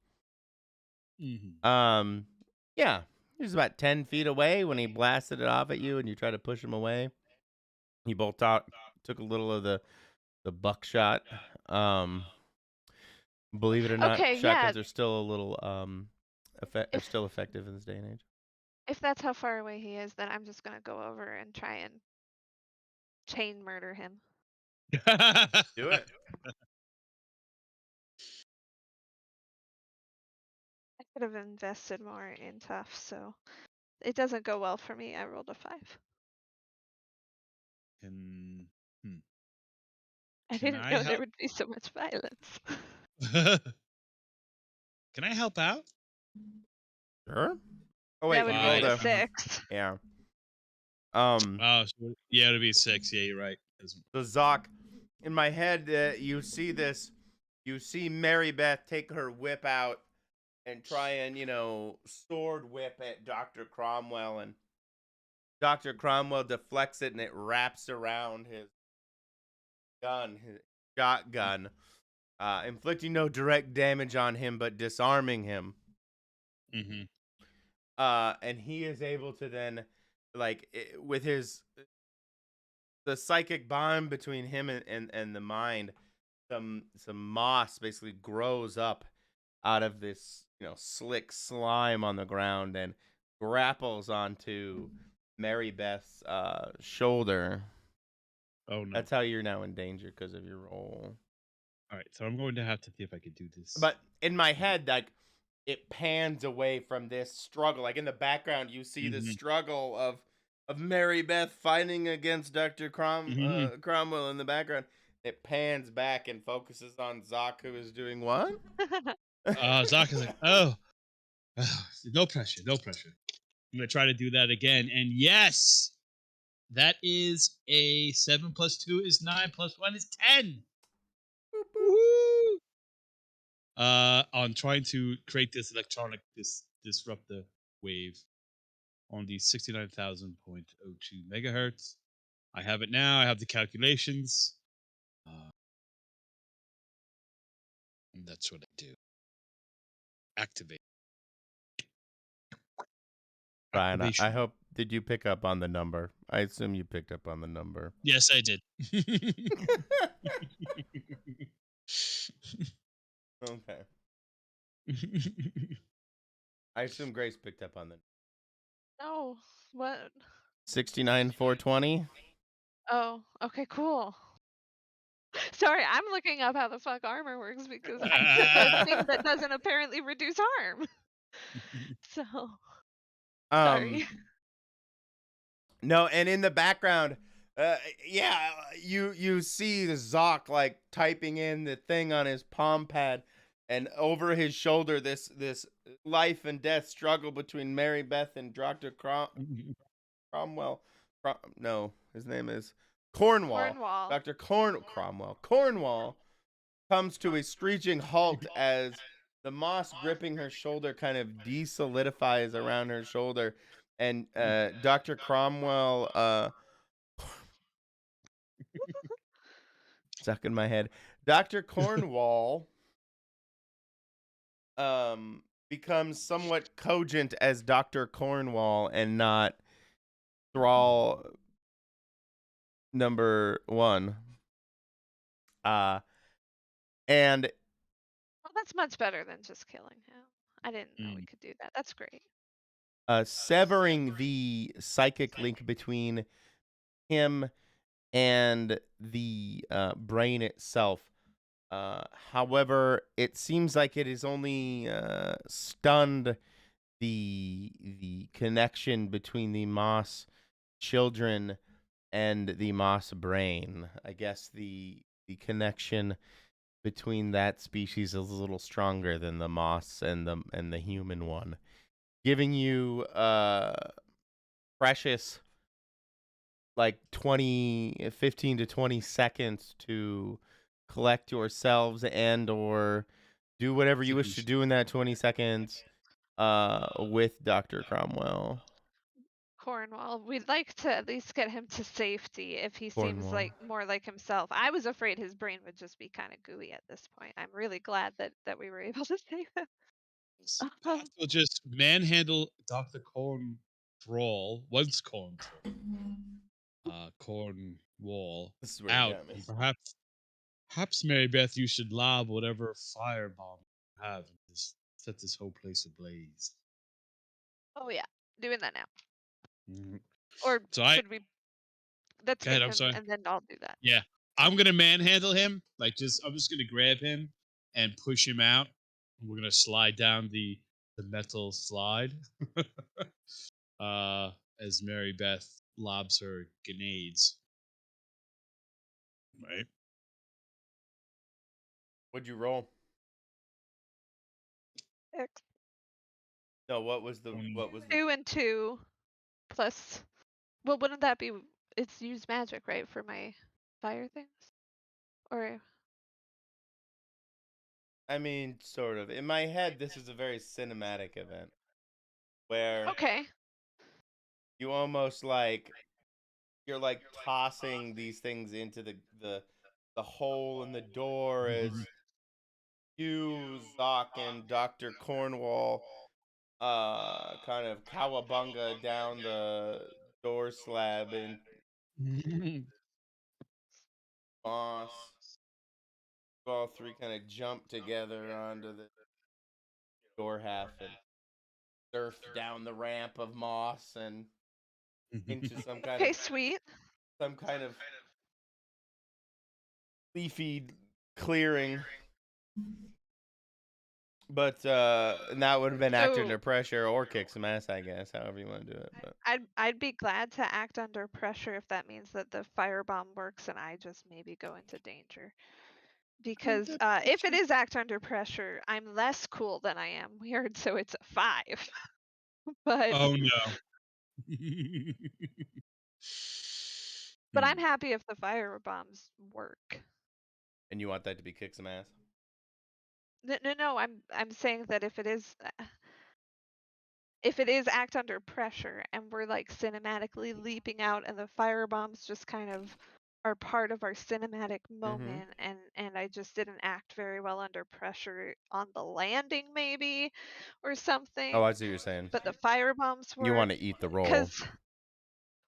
yeah, he was about 10 feet away when he blasted it off at you, and you tried to push him away. You both took a little of the buckshot. Believe it or not, Okay, yeah. shotguns are still a little are still effective in this day and age. If that's how far away he is, then I'm just gonna go over and try and chain murder him. Do it. I could have invested more in tough, so it doesn't go well for me. I rolled a 5. Can I can didn't I know there help? would be so much violence. Can I help out? Sure. Oh wait, That would you be rolled a a 6. yeah. Oh, so, yeah, it'll be 6. Yeah, you're right. So Zoc, in my head, you see this. You see Marybeth take her whip out and try and sword whip at Dr. Cromwell, and Dr. Cromwell deflects it and it wraps around his gun, his shotgun, inflicting no direct damage on him but disarming him. Mm-hmm. And he is able to then, with the psychic bond between him and the mind, some moss basically grows up out of this slick slime on the ground and grapples onto Marybeth's shoulder. Oh no! That's how you're now in danger because of your roll. All right, so I'm going to have to see if I can do this. But in my head, like, it pans away from this struggle. Like in the background, you see the struggle of Marybeth fighting against Dr. Cromwell in the background. It pans back and focuses on Zoc, who is doing what? Zoc is like, oh, no pressure, no pressure. I'm gonna try to do that again, and yes, that is a 7 plus 2 is 9 plus 1 is 10. Woo! On trying to create this electronic disruptor wave on the 69,000.02 megahertz. I have it now. I have the calculations. And that's what I do. Activate. Brian, I Activation. hope, did you pick up on the number? I assume you picked up on the number. Yes, I did. Okay. I assume Grace picked up on the No, what? 69,420. Oh, okay, cool. Sorry, I'm looking up how the fuck armor works because I took a thing that doesn't apparently reduce harm. So, sorry. No, and in the background, yeah, you see the Zoc like typing in the thing on his palm pad, and over his shoulder, this life and death struggle between Marybeth and Dr. Cromwell. No, his name is Cornwall. Cornwall. Dr. Cromwell. Cornwall comes to a screeching halt as the moss gripping her shoulder kind of desolidifies around her shoulder, and Dr. Cromwell, stuck in my head, Dr. Cornwall becomes somewhat cogent as Dr. Cornwall and not Thrall number 1. And Well, that's much better than just killing him. I didn't know we could do that. That's great. severing the psychic link between him and the brain itself. However, it seems like it has only stunned the connection between the moss children and the moss brain. I guess the connection between that species is a little stronger than the moss and the human one, giving you precious like 15 to 20 seconds to collect yourselves and or do whatever you think we wish to should. do in that 20 seconds with Dr. Cromwell. Cornwall. We'd like to at least get him to safety if he seems Cornwall. like more like himself. I was afraid his brain would just be kind of gooey at this point. I'm really glad that we were able to save him. Perhaps we'll just manhandle Dr. Cornwall, once Cornwall This is where you out, got me. and perhaps Marybeth, you should lob whatever firebomb you have and just set this whole place ablaze. Oh yeah, doing that now. Mhm. Or So should we? Let's go get ahead. I'm him, sorry. and then I'll do that. Yeah, I'm gonna manhandle him. I'm just gonna grab him and push him out. And we're gonna slide down the metal slide. uh, as Mary Beth lobs her grenades. Right. What'd you roll? X. No, what was the 2 and 2 plus. Well, wouldn't that be? It's use magic, right, for my fire things? Or I mean, sort of. In my head, this is a very cinematic event where okay. you almost like you're like tossing these things into the hole in the door as you, Zoc, and Dr. Cornwall kind of cowabunga down the door slab and Moss. All three kind of jump together onto the door half and surf down the ramp of moss and into Okay, sweet. some kind of leafy clearing. But and that would have been act under So pressure or kick some ass, I guess, however you want to do it. But I'd be glad to act under pressure if that means that the firebomb works and I just maybe go into danger. Because if it is act under pressure, I'm less cool than I am weird, so it's a 5. But Oh no. I'm happy if the fire bombs work. and you want that to be kick some ass? No. I'm saying that if it is act under pressure and we're like cinematically leaping out and the fire bombs just kind of are part of our cinematic moment and I just didn't act very well under pressure on the landing maybe or something. Oh, I see what you're saying. But the fire bombs You want work to eat the roll. because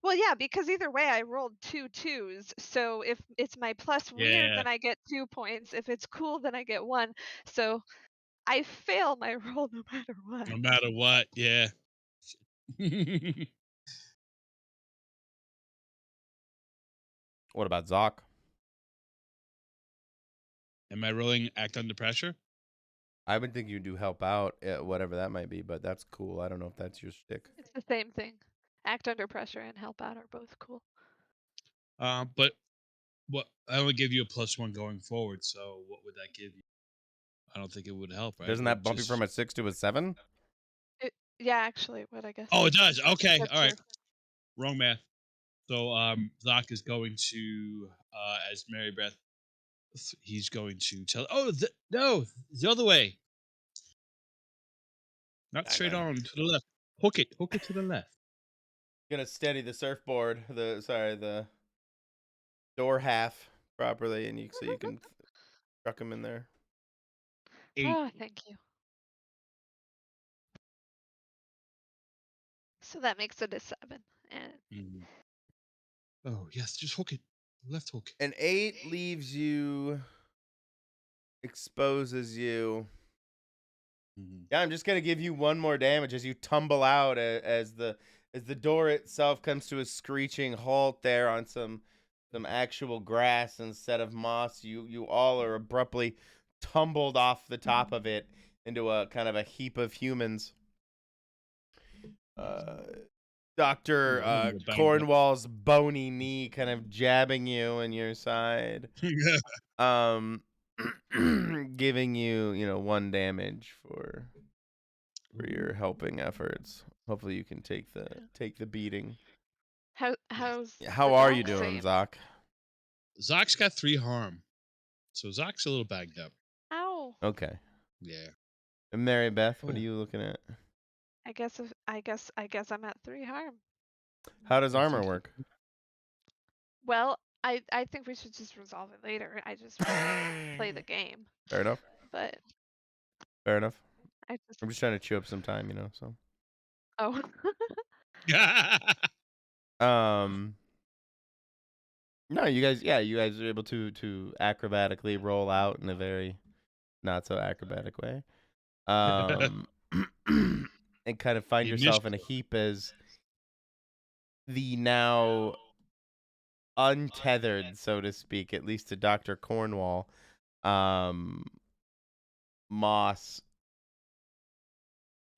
well, yeah, because either way I rolled 2 2s. So if it's my plus weird, Yeah. then I get 2 points. If it's cool, then I get 1. So I fail my roll no matter what. No matter what. Yeah. What about Zoc? Am I rolling act under pressure? I would think you do help out, whatever that might be, but that's cool. I don't know if that's your shtick. It's the same thing. Act under pressure and help out are both cool. But what I only give you a +1 going forward, so what would that give you? I don't think it would help, right? Doesn't that bump you from a 6 to a 7? Yeah, actually, it would, I guess. Oh, it does. Okay, That's all right. true. Wrong math. So Zoc is going to as Mary Beth, he's going to tell. Oh no, the other way. Not straight on to the left. Hook it to the left. Gonna steady the surfboard, the door half properly, and so you can truck him in there. 8. Oh, thank you. So that makes it a 7. And Oh yes, just hook it. Left hook. An 8 leaves you, exposes you. Yeah, I'm just gonna give you 1 more damage as you tumble out as the door itself comes to a screeching halt there on some actual grass instead of moss. You all are abruptly tumbled off the top of it into a kind of a heap of humans. Dr. Cornwall's bony knee kind of jabbing you in your side. Giving you, 1 damage for for your helping efforts. Hopefully you can take the beating. How's How the are you dog doing, save? Zoc? Zock's got 3 harm, so Zock's a little bagged up. Ow. Okay. Yeah. And Marybeth, what are Oh. you looking at? I guess I'm at 3 harm. How does I armor think work? Well, I think we should just resolve it later. I just want to play the game. Fair enough. But Fair enough. I just I'm just trying to chew up some time, so. oh. No, you guys are able to acrobatically roll out in a very not so acrobatic way. And kind of find The yourself in a initiative. heap as the now untethered, so to speak, at least to Dr. Cornwall, moss.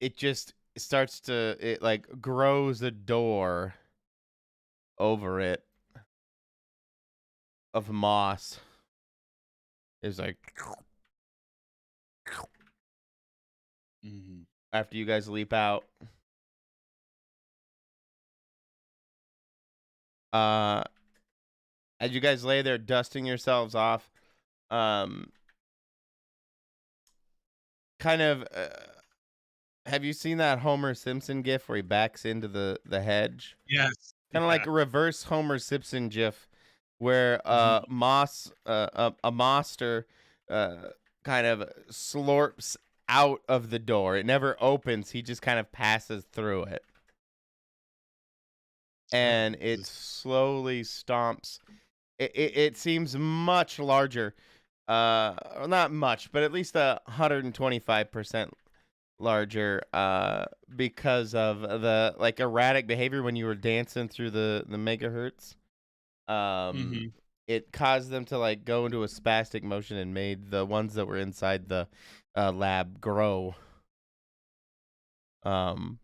It just starts to like grows a door over it of moss. Is like Mhm. after you guys leap out. As you guys lay there dusting yourselves off, kind of have you seen that Homer Simpson gif where he backs into the hedge? Yes. Kind of Yeah. like a reverse Homer Simpson gif where Mhm. a monster kind of slurps out of the door. It never opens. He just kind of passes through it. And it slowly stomps. It seems much larger. Well, not much, but at least 125% larger because of the like erratic behavior when you were dancing through the megahertz. Mhm. It caused them to like go into a spastic motion and made the ones that were inside the lab grow. Um,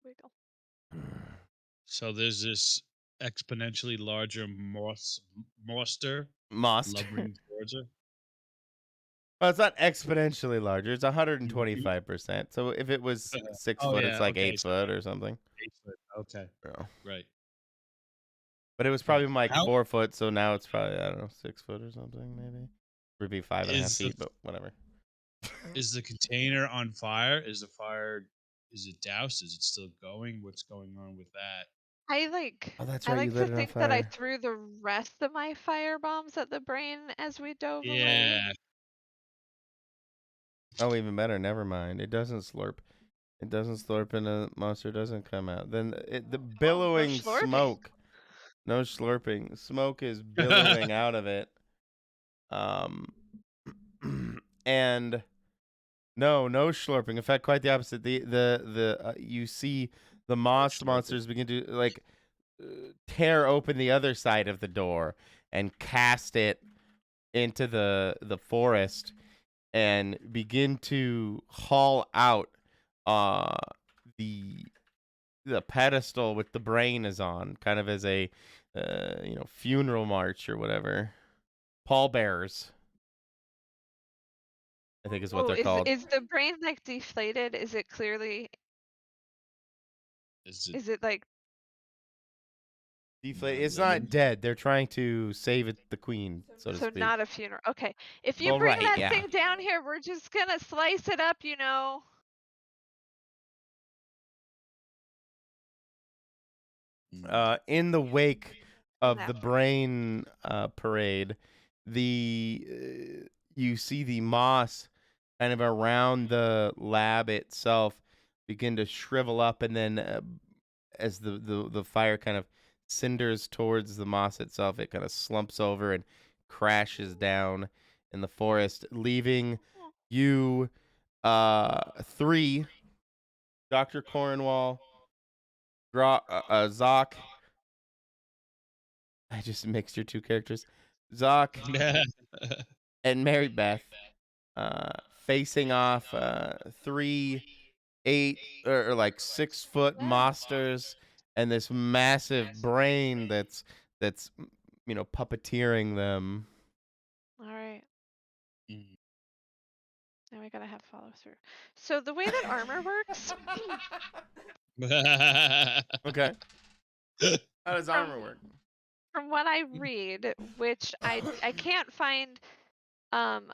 Wiggle. So there's this exponentially larger monster Most. lumbering towards her. Well, it's not exponentially larger. It's 125%. So if it was 6 Oh foot, it's yeah. like Okay. 8 So foot or something. 8 foot. Okay. Yeah. Right. But it was probably like How 4 foot, so now it's probably, I don't know, 6 foot or something, maybe. Would be 5.5 is the feet, but whatever. is the container on fire? Is the fire? Is it doused? Is it still going? What's going on with that? Oh, that's I right. You like to lit it on think that I fire. threw the rest of my fire bombs at the brain as we dove away. Yeah. Oh, even better. Never mind. It doesn't slurp. It doesn't slurp and the monster doesn't come out. Then the Oh, no billowing slurping. smoke. No slurping. Smoke is billowing out of it. Um, and no slurping. In fact, quite the opposite. The you see the moss slurping. monsters begin to like tear open the other side of the door and cast it into the forest and begin to haul out uh the pedestal with the brain is on, kind of as a funeral march or whatever. Pallbearers, I think is what Oh, they're called. is the brain like deflated? Is it clearly? Is it? Is it like? Deflate. It's living? not dead. They're trying to save it, the queen, so to So speak. not a funeral. Okay. If you Well, bring right, that yeah. thing down here, we're just gonna slice it up, In the wake in of that the brain parade, you see the moss kind of around the lab itself begin to shrivel up, and then as the fire kind of cinders towards the moss itself, it kind of slumps over and crashes down in the forest, leaving you three, Dr. Cornwall, Zoc. I just mixed your two characters. Zoc and Marybeth facing off 3 8 or like 6 foot monsters and this massive brain that's puppeteering them. All right. Mhm. Now I gotta have follow through. So the way that armor works, Okay. How does armor work? from what I read, which I can't find, um,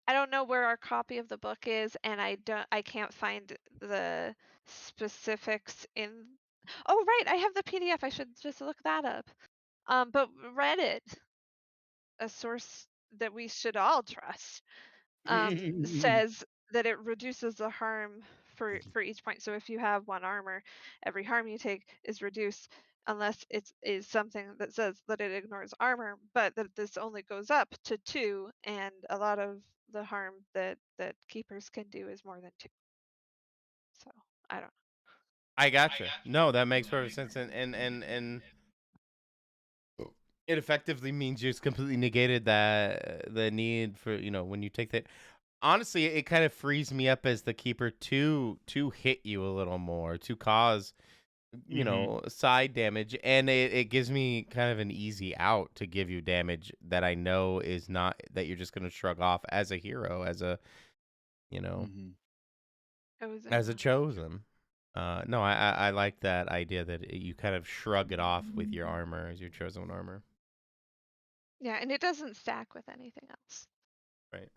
I don't know where our copy of the book is, and I can't find the specifics in. Oh right, I have the PDF. I should just look that up. But Reddit, a source that we should all trust, says that it reduces the harm for each point. So if you have 1 armor, every harm you take is reduced unless it is something that says that it ignores armor, but that this only goes up to 2, and a lot of the harm that keepers can do is more than 2. So I don't I gotcha. No, that makes perfect sense, and it effectively means you just completely negated that the need for when you take that. Honestly, it kind of frees me up as the keeper to hit you a little more, to cause side damage, and it gives me kind of an easy out to give you damage that I know is not that you're just gonna shrug off as a hero, as a you know chosen. as a chosen. No, I like that idea that you kind of shrug it off with your armor as your chosen armor. Yeah, and it doesn't stack with anything else. Right.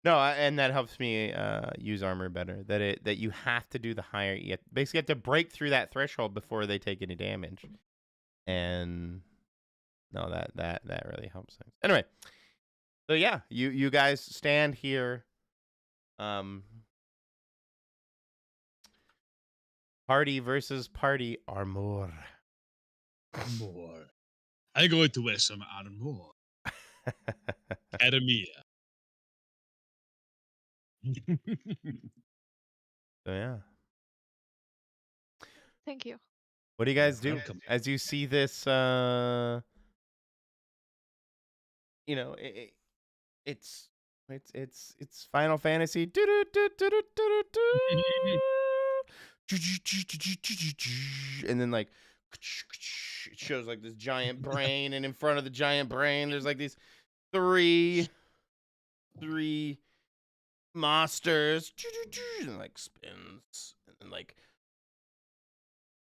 No, and that helps me use armor better. That you have to do the higher. You basically have to break through that threshold before they take any damage. And no, that really helps things. Anyway, so yeah, you guys stand here. Party versus party armor. More. I'm going to wear some armor. Academia. So yeah. Thank you. What do you guys do Welcome. as you see this? It's Final Fantasy. And then like it shows like this giant brain, and in front of the giant brain there's like these three monsters, and like spins, and then like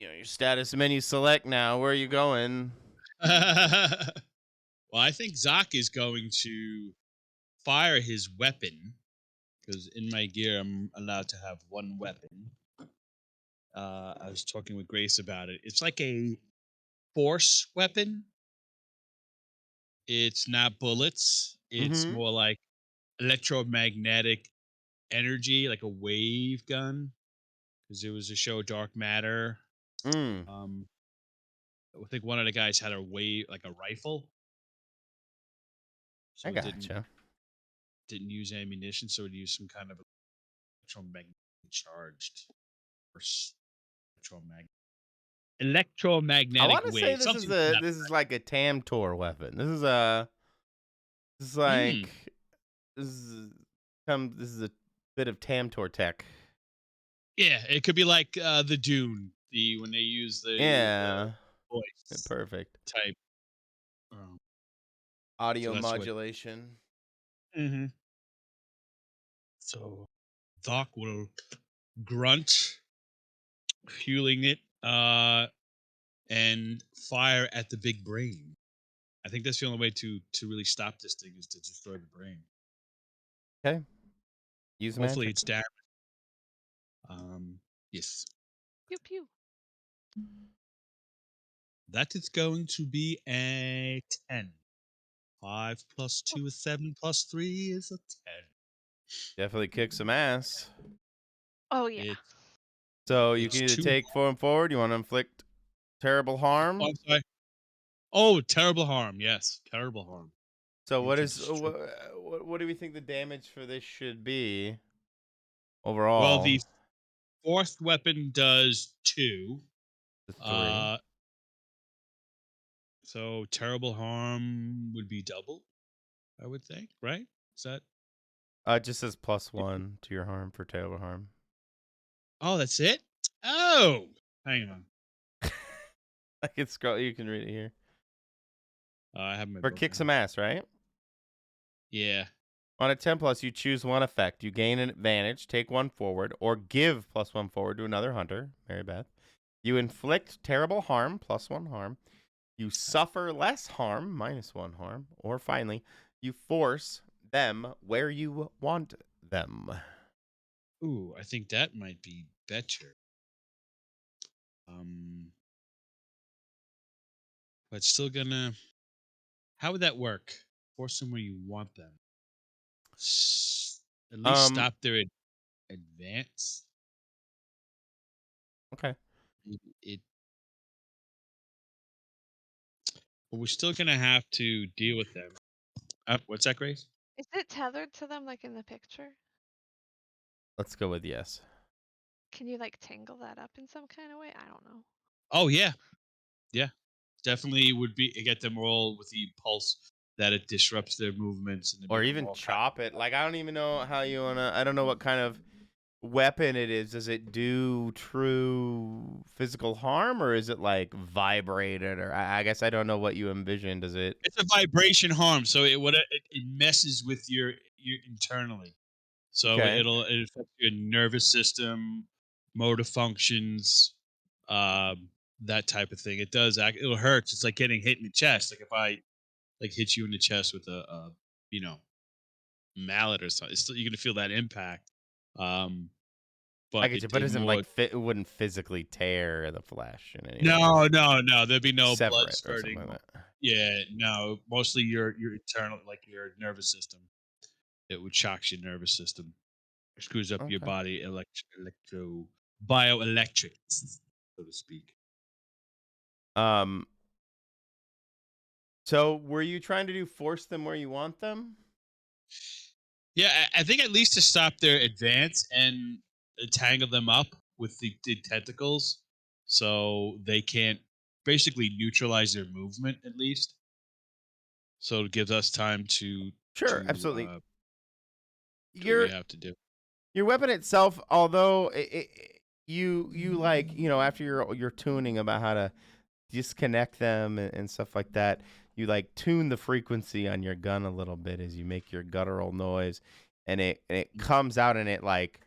your status menu select now. Where are you going? Well, I think Zoc is going to fire his weapon because in my gear I'm allowed to have 1 weapon. I was talking with Grace about it. It's like a force weapon. It's not bullets. It's Mm-hmm. more like electromagnetic energy, like a wave gun. Because there was a show, Dark Matter. Mm. I think one of the guys had a wave, like a rifle, I so it gotcha. didn't use ammunition, so it used some kind of electromagnetic charged force, I electromagnetic want to say wave, this is something to that. like a Tamtor weapon. This is Mm. like this is a bit of Tamtor tech. Yeah, it could be like the Dune, when they use the Yeah, voice perfect. type. Um, so Audio that's what. modulation. Mm-hmm. So Doc will grunt, fueling it, and fire at the big brain. I think that's the only way to really stop this thing is to destroy the brain. Okay, use Hopefully, magic. it's damaged. Yes, Pew pew. that is going to be a 10. 5 plus 2 is 7 plus 3 is a 10. Definitely kick some ass. Oh yeah. It's So you it's can either 2. take form forward. You want to inflict terrible Oh, harm. I'm sorry. Oh, terrible harm. Yes, terrible harm. So Need what to is destroy. what do we think the damage for this should be Well, overall? the 4th weapon does 2. The 3. Uh, so terrible harm would be double, I would think, right? Is that? It just says +1 to your harm for terrible harm. Oh, that's it. Oh, hang on. I can scroll. You can read it here. I have my For book. kick some ass, right? Yeah. On a 10+, you choose one effect. You gain an advantage, take one forward, or give +1 forward to another hunter, Marybeth. You inflict terrible harm, +1 harm. You suffer less harm, -1 harm. Or finally, you force them where you want them. Ooh, I think that might be better. Um, but still gonna. How would that work? Force them where you want them. At least Um, stop their advance. okay. It. But we're still gonna have to deal with them. What's that, Grace? Is it tethered to them like in the picture? Let's go with yes. Can you like tangle that up in some kind of way? I don't know. Oh yeah, yeah. Definitely would be get them all with the pulse that it disrupts their movements and they Or become even all chop it. Like, I don't even know how you want to. I don't know what kind of weapon it is. Does it do true physical harm, or is it like vibrated? Or I guess I don't know what you envision. Does it? it's a vibration harm, so it messes with your internally. So Okay. it affects your nervous system, motor functions, that type of thing. It does act. It'll hurt. It's like getting hit in the chest. Like if I like hit you in the chest with a you know mallet or something, it's still, you're gonna feel that impact. Um, I but get you, but it it isn't more. like it wouldn't physically tear the flesh in any way, No, no, no. There'd be no sever blood it or something spurting. like that. Yeah, no. Mostly your internal, like your nervous system. It would shocks your nervous system. It screws up your Okay. body bioelectric, so to speak. Um. So, were you trying to force them where you want them? Yeah, I think at least to stop their advance and tangle them up with the tentacles, so they can't basically neutralize their movement at least. So it gives us time to Sure, to absolutely. do what we Your have to do. your weapon itself, although you like after your tuning about how to disconnect them and stuff like that, you like tune the frequency on your gun a little bit as you make your guttural noise, and it comes out and it like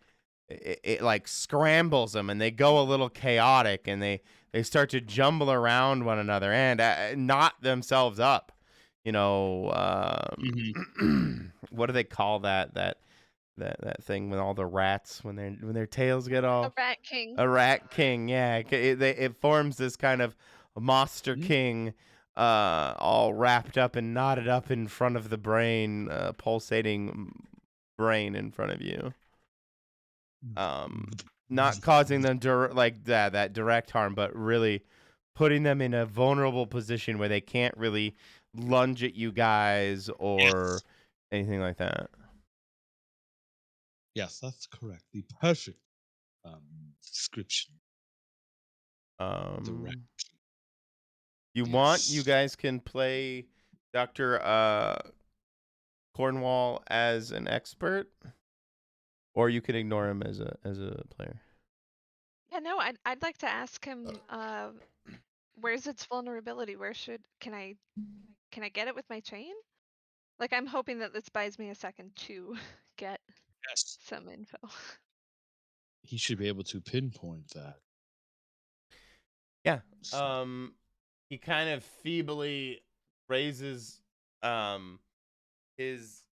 scrambles them and they go a little chaotic and they start to jumble around one another and knot themselves up. Hmm. What do they call that thing with all the rats when their tails get The all Rat King. a rat king? Yeah, it forms this kind of monster king, all wrapped up and knotted up in front of the brain, pulsating brain in front of you. Not causing them like that direct harm, but really putting them in a vulnerable position where they can't really lunge at you guys or Yes. anything like that. Yes, that's correct. The perfect description. Direct. Um, you Yes. guys can play Dr. Cornwall as an expert, or you can ignore him as a player. Yeah, no, I'd like to ask him where's its vulnerability? Can I get it with my chain? Like I'm hoping that this buys me a second to get Yes. some info. He should be able to pinpoint that. Yeah. So, He kind of feebly raises his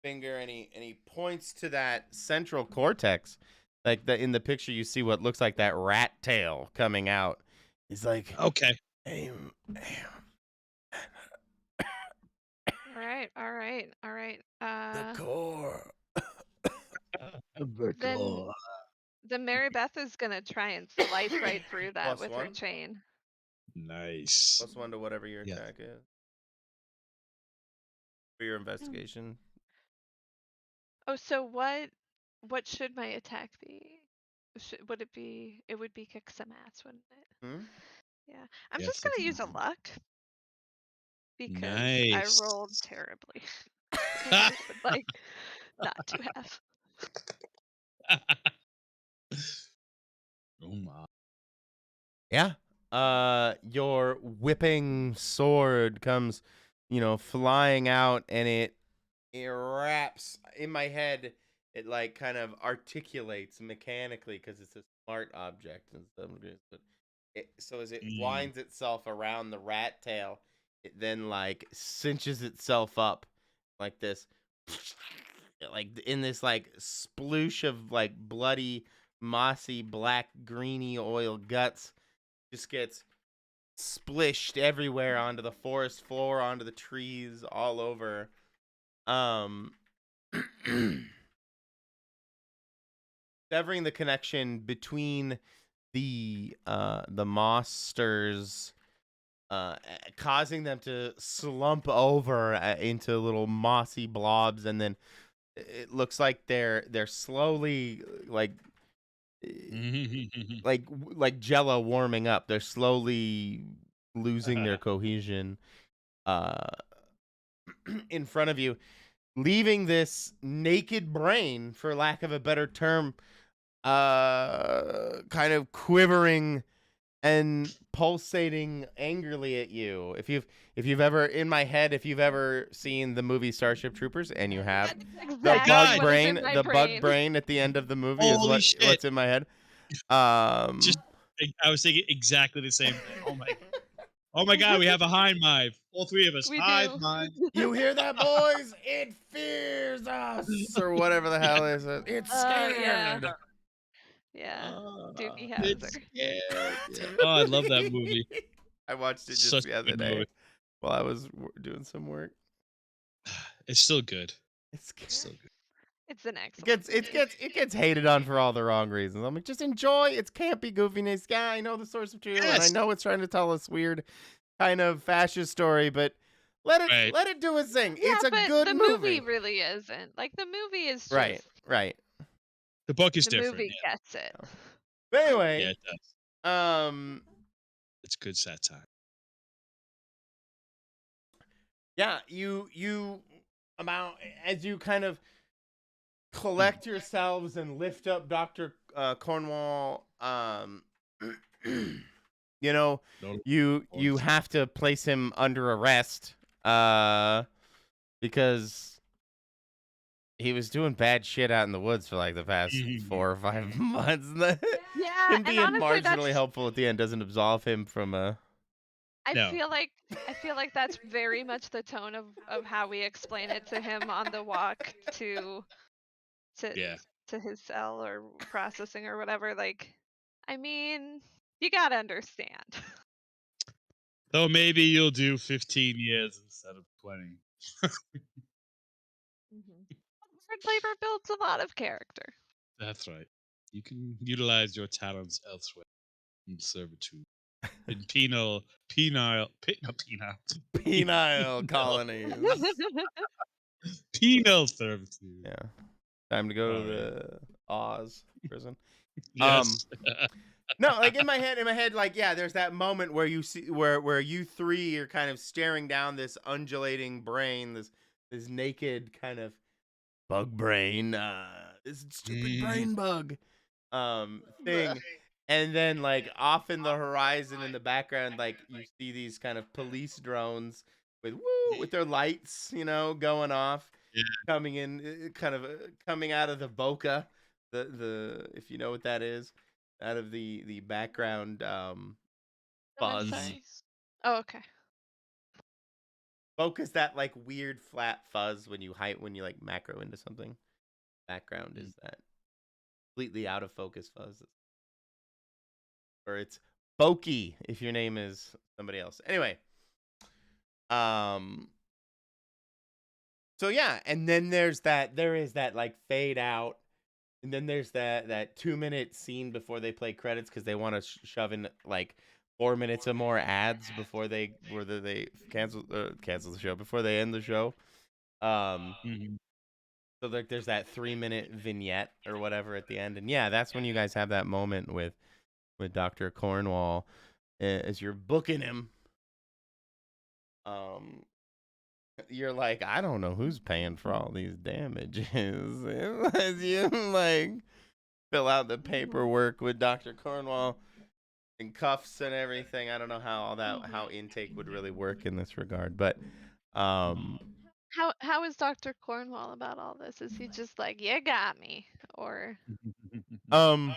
finger and he points to that central cortex. Like in the picture you see what looks like that rat tail coming out. He's like, okay. aim. All right, all right, all right. The core. Then the Marybeth is gonna try and slice right through that with her +1. chain. Nice. +1 to whatever your Yeah. attack is. For your investigation. Oh, so what should my attack be? Would it be? It would be kick some ass, wouldn't it? Hmm? Yeah. I'm Yes, just gonna that's use a luck because I rolled nice. terribly. And I would like not to have. Oh my. Yeah. Your whipping sword comes, flying out, and it wraps in my head. It like kind of articulates mechanically because it's a smart object and stuff. But so as it Mm. winds itself around the rat tail, it then like cinches itself up like this, like in this like sploosh of like bloody, mossy, black, greeny oil guts. Just gets splished everywhere onto the forest floor, onto the trees, all over. Um, severing the connection between the monsters, causing them to slump over into little mossy blobs, and then it looks like they're slowly like Jello warming up. They're slowly losing their cohesion. Uh, in front of you, leaving this naked brain, for lack of a better term, kind of quivering and pulsating angrily at you. If you've ever, in my head, if you've ever seen the movie Starship Troopers, and you have, That's the exactly bug God, what is brain, in my the bug brain. brain at the end of the movie is holy shit! what's in my head. Just, I was thinking exactly the same thing. Oh my God, we have a hive mind. All three of us, We hive do. mind. You hear that, boys? It fears us, or whatever the hell is it? It's Oh yeah. scared. Yeah. Doogie It's Howser. scared. Yeah. Oh, I love that movie. I watched it just Such the a other good day movie. while I was doing some work. It's still good. It's It's still good. It's an it excellent gets it movie. gets it gets hated on for all the wrong reasons. I'm like, just enjoy its campy goofiness. Yeah, I know the source of truth, and I Yes. know it's trying to tell us weird kind of fascist story, but let Right. it do its thing. Yeah, It's a but good the movie. movie really isn't. Like the movie is Right, just right. The book is the different. movie gets it. But Yeah, anyway, it does. um, It's good satire. yeah, you about as you kind of collect yourselves and lift up Dr. Cornwall, you know, No, you have to place him under arrest because he was doing bad shit out in the woods for like the past 4 or 5 months. Yeah, Him and being honestly marginally helpful at the end doesn't absolve him from I No. feel like I feel like that's very much the tone of how we explain it to him on the walk to Yeah. to his cell or processing or whatever. Like, I mean, you gotta understand. Though maybe you'll do 15 years instead of 20. Hard labor builds a lot of character. That's right. You can utilize your talents elsewhere in servitude. In penile, penile colonies. penile servitude. Yeah. Time to go to All right. the Oz prison. Yes. No, like in my head, like, yeah, there's that moment where you see where you three are kind of staring down this undulating brain, this naked kind of bug brain, this stupid brain bug thing. And then like off in the horizon in the background, like you see these kind of police drones with their lights, going off, Yeah. coming in, kind of coming out of the bokeh, the if you know what that is, out of the background I'm fuzz. sorry. Oh, okay. Bokeh's that like weird flat fuzz when you like macro into something. Background is that completely out of focus fuzz. Or it's Bokeh if your name is somebody else. Anyway, so yeah, and then there is that like fade out, and then there's that 2-minute scene before they play credits because they want to shove in like 4 minutes of more ads before they cancel the show, before they end the show. So like there's that 3-minute vignette or whatever at the end, and yeah, that's when you guys have that moment with Dr. Cornwall as you're booking him. You're like, I don't know who's paying for all these damages. As you like fill out the paperwork with Dr. Cornwall and cuffs and everything. I don't know how how intake would really work in this regard, but How how is Dr. Cornwall about all this? Is he just like, "You got me," or Um,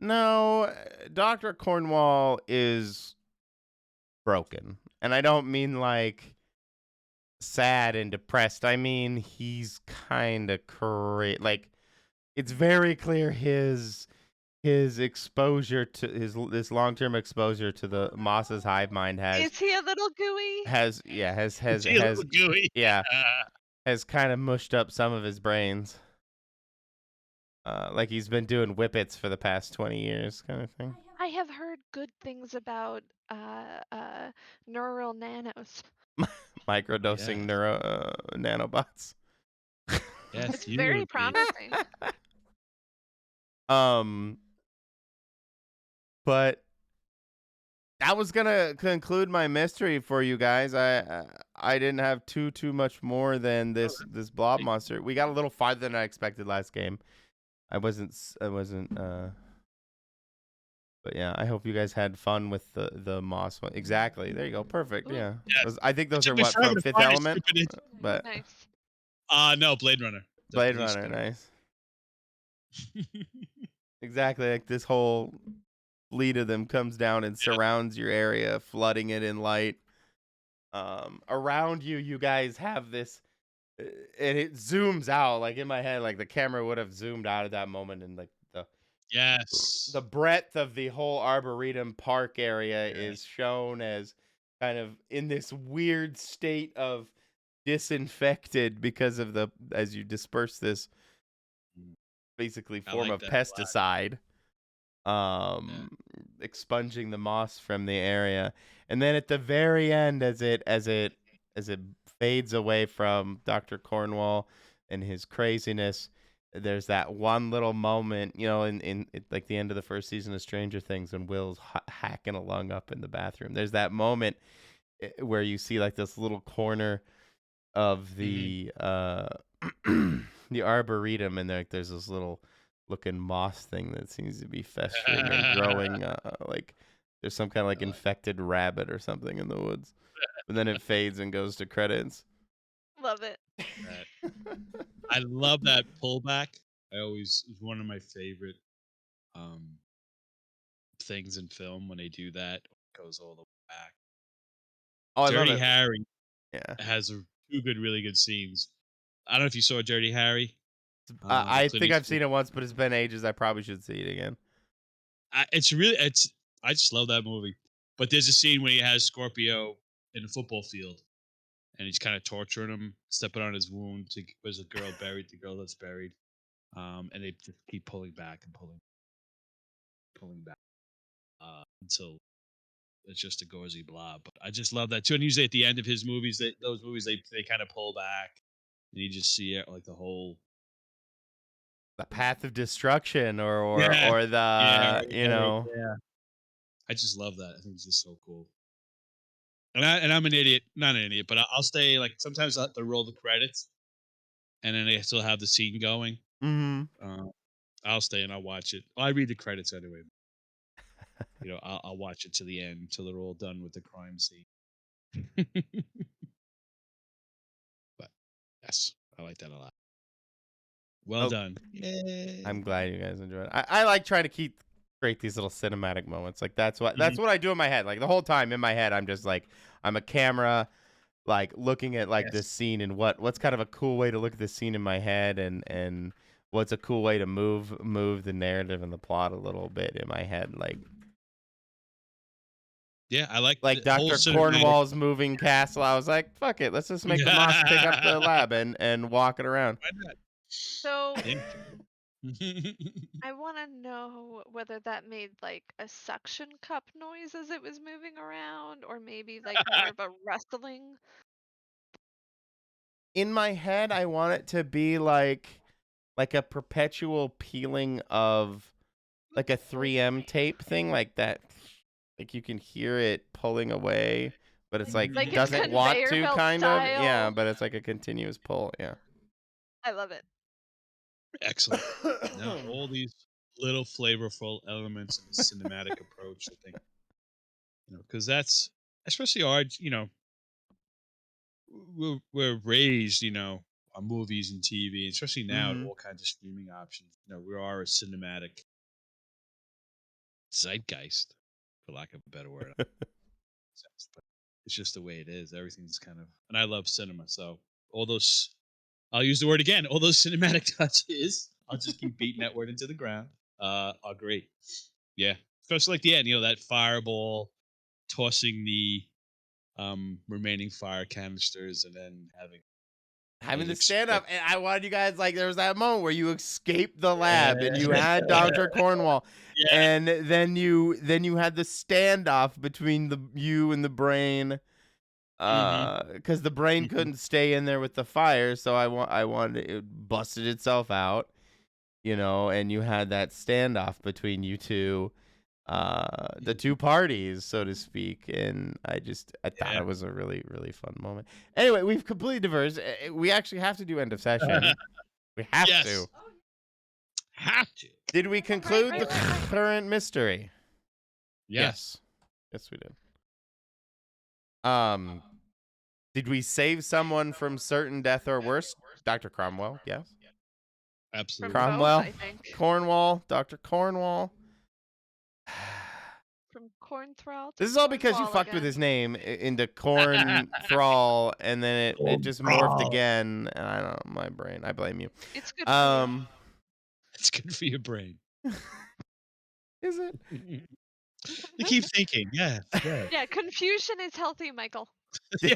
no, Dr. Cornwall is broken. And I don't mean like sad and depressed. I mean he's kind of like it's very clear his exposure to this long-term exposure to the Moss's hive mind is he a little gooey? has See a little gooey. yeah, has kind of mushed up some of his brains. Like he's been doing whippets for the past 20 years kind of thing. I have heard good things about neural nanos. Microdosing nanobots. Yes, It's you very would be. promising. But that was gonna conclude my mystery for you guys. I didn't have too much more than this blob monster. We got a little farther than I expected last game. I wasn't but yeah, I hope you guys had fun with the moss one. Exactly. There you go. Perfect. Yeah. Yeah. I think those Took are me what forever from to Fifth find a Element, stupid but Nice. No, Blade Runner. The Blade police Runner, car. nice. Exactly, like this whole fleet of them comes down and surrounds your area, flooding it in light. Around you, you guys have this, and it zooms out. Like in my head, like the camera would have zoomed out at that moment, and like Yes. the breadth of the whole Arboretum Park area is shown as kind of in this weird state of disinfected because of the as you disperse this basically form like of that pesticide, expunging the moss from the area. And then at the very end, as it fades away from Dr. Cornwall and his craziness, there's that one little moment, in like the end of the first season of Stranger Things, when Will's hacking a lung up in the bathroom. There's that moment where you see like this little corner of the the arboretum, and there's this little looking moss thing that seems to be festering and growing, like there's some kind of like infected rabbit or something in the woods. And then it fades and goes to credits. Love it. I love that pullback. It's one of my favorite things in film when they do that. It goes all the way back. Oh, I love Dirty it. Harry Yeah. has two really good scenes. I don't know if you saw Dirty Harry. I think I've seen it once, but it's been ages. I probably should see it again. I just love that movie. But there's a scene where he has Scorpio in a football field, and he's kind of torturing him, stepping on his wound. There's a girl buried, the girl that's buried, and they just keep pulling back and pulling back, until it's just a gauzy blob. But I just love that too. And usually at the end of his movies, they kind of pull back, and you just see it like the whole path of destruction, or the yeah. I just love that. I think it's just so cool. And I'm an idiot, not an idiot, but I'll stay. Like sometimes I have to roll the credits, and then they still have the scene going. Mm-hmm. I'll stay and I'll watch it. Well, I read the credits anyway. I'll watch it to the end until they're all done with the crime scene. But yes, I like that a lot. Well done. Yay. I'm glad you guys enjoyed it. I like trying to create these little cinematic moments. Like that's what I do in my head. Like the whole time in my head, I'm just like I'm a camera, like looking at like this scene and what's kind of a cool way to look at this scene in my head, and what's a cool way to move the narrative and the plot a little bit in my head. Like yeah, I like Dr. Cornwall's moving castle. I was like, fuck it, let's just make the moss pick up the lab and walk it around. Why not? So I want to know whether that made like a suction cup noise as it was moving around, or maybe like more of a rustling. In my head, I want it to be like a perpetual peeling of like a 3M tape thing, like that. Like you can hear it pulling away, but it's like Like doesn't want conveyor to, belt kind of. Yeah, style. but it's like a continuous pull. Yeah. I love it. Excellent. Now all these little flavorful elements in the cinematic approach, I think, because that's especially art. we're raised, on movies and TV, especially now, Mhm. all kinds of streaming options. We are a cinematic zeitgeist, for lack of a better word. But it's just the way it is. Everything's kind of, and I love cinema, so all those, I'll use the word again, all those cinematic touches, I'll just keep beating that word into the ground, are great. Yeah. Especially like the end, that fireball tossing the remaining fire canisters and then having Having it the stand explode. up, and I wanted you guys there was that moment where you escaped the lab and you had Dr. Cornwall, Yeah. and then you had the standoff between you and the brain, Mhm. because the brain Mhm. couldn't stay in there with the fire, so I wanted it busted itself out, and you had that standoff between you two, the two parties, so to speak, and I thought Yeah. it was a really, really fun moment. Anyway, we've completely diverged. We actually have to do end of session. We have to. Yes. Have to. Did we conclude the Right. current mystery? Yes. Yes, we did. Um, did we save someone from certain death or worse? Dr. Cromwell, yes. From Absolutely. both, Cromwell, I think. Cornwall, Dr. Cornwall. From Cornthral to This is all because you Cornwall fucked with again. his name into Corn Thrall, and then it just morphed again. And I don't know, my brain. I blame you. It's good for you. It's good for your brain. Is it? You keep thinking. Yes. Yeah. Yeah, confusion is healthy, Michael. Yeah.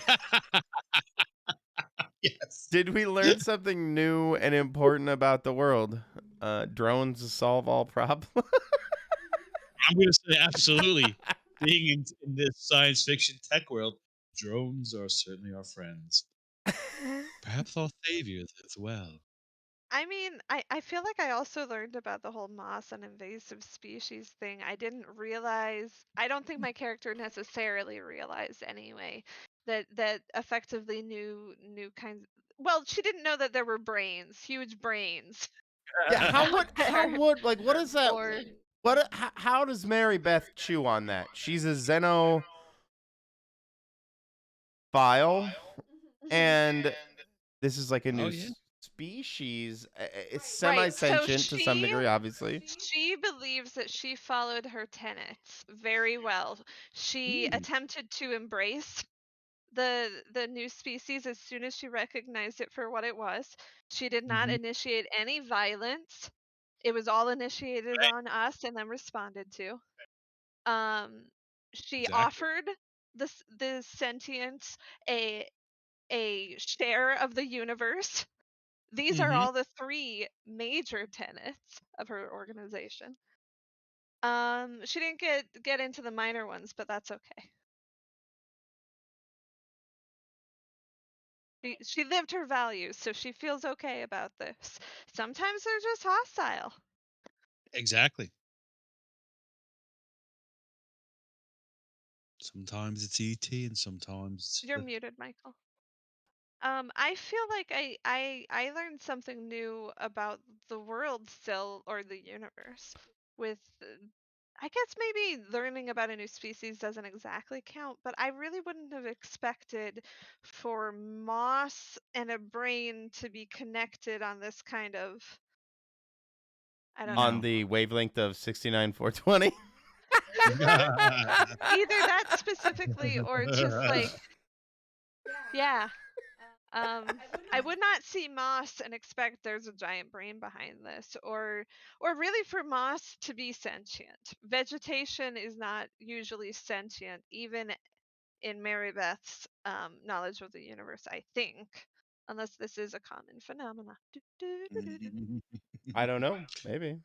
Yes. Did we learn something new and important about the world? Drones solve all problems. I'm going to say absolutely. Being in this science fiction tech world, drones are certainly our friends. Perhaps our saviors as well. I mean, I feel like I also learned about the whole moss and invasive species thing. I didn't realize, I don't think my character necessarily realized anyway, that effectively new kinds. Well, she didn't know that there were brains, huge brains Yeah, how out would there. like what is that? Or How does Marybeth chew on that? She's a xenophile, Mhm. and this is like a Oh new yeah. species. It's Right, so semi-sentient to some degree, obviously. she believes that she followed her tenets very well. She Ooh. attempted to embrace the new species as soon as she recognized it for what it was. She did not Mhm. initiate any violence. It was all initiated Right. on us and then responded to. Um, she Exactly. offered the sentience a share of the universe. These are Mhm. all the three major tenets of her organization. She didn't get into the minor ones, but that's okay. She lived her values, so she feels okay about this. Sometimes they're just hostile. Exactly. Sometimes it's ET, and sometimes You're muted, Michael. I feel like I learned something new about the world still, or the universe, with I guess maybe learning about a new species doesn't exactly count, but I really wouldn't have expected for moss and a brain to be connected on this kind of, I don't On know. no. the wavelength of 69,420. Either that specifically or just like, yeah. I would not see moss and expect there's a giant brain behind this, or really for moss to be sentient. Vegetation is not usually sentient, even in Marybeth's knowledge of the universe, I think, unless this is a common phenomena. I don't know. Maybe.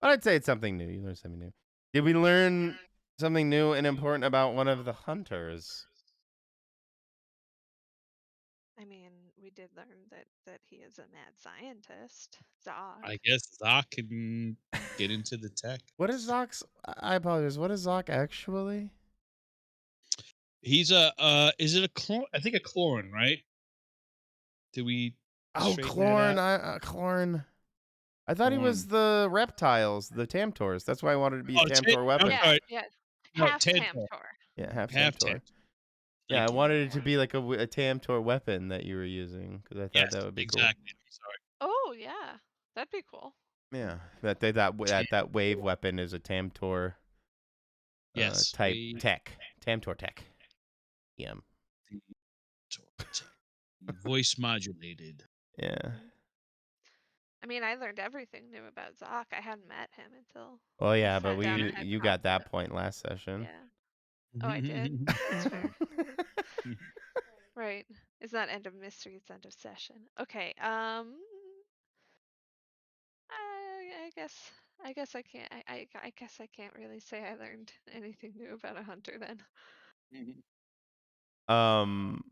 But I'd say it's something new. You learned something new. Did we learn something new and important about one of the hunters? I mean, we did learn that he is a mad scientist, Zog. I guess Zoc can get into the tech. What is Zock's? I apologize. What is Zock actually? He's a is it a clone? I think a chlorine, right? Did we Oh, straighten that Chlorn. out? Chlorn. I thought he was Chlorine. the reptiles, the Tamtors. That's why I wanted to be a Oh, Tamtor I'm weapon. Yeah, sorry. yeah. No, Half Tantor. Tamtor. Yeah, half Half Tamtor. Tantor. Yeah, I Thank you. wanted it to be like a Tamtor weapon that you were using because I thought Yes, that would be exactly. I'm sorry. Oh yeah, that'd be cool. cool. Yeah, that wave weapon is a Tamtor Yes, type tech. Tamtor tech. Yeah. Voice modulated. Yeah. I mean, I learned everything new about Zoc. I hadn't met him until Well, we yeah, but sat down and had you got that conversation. point last session. Yeah. Oh, I did. That's fair. Right. It's not end of mystery, it's end of session. Okay. I guess I can't. I guess I can't really say I learned anything new about a hunter then. um.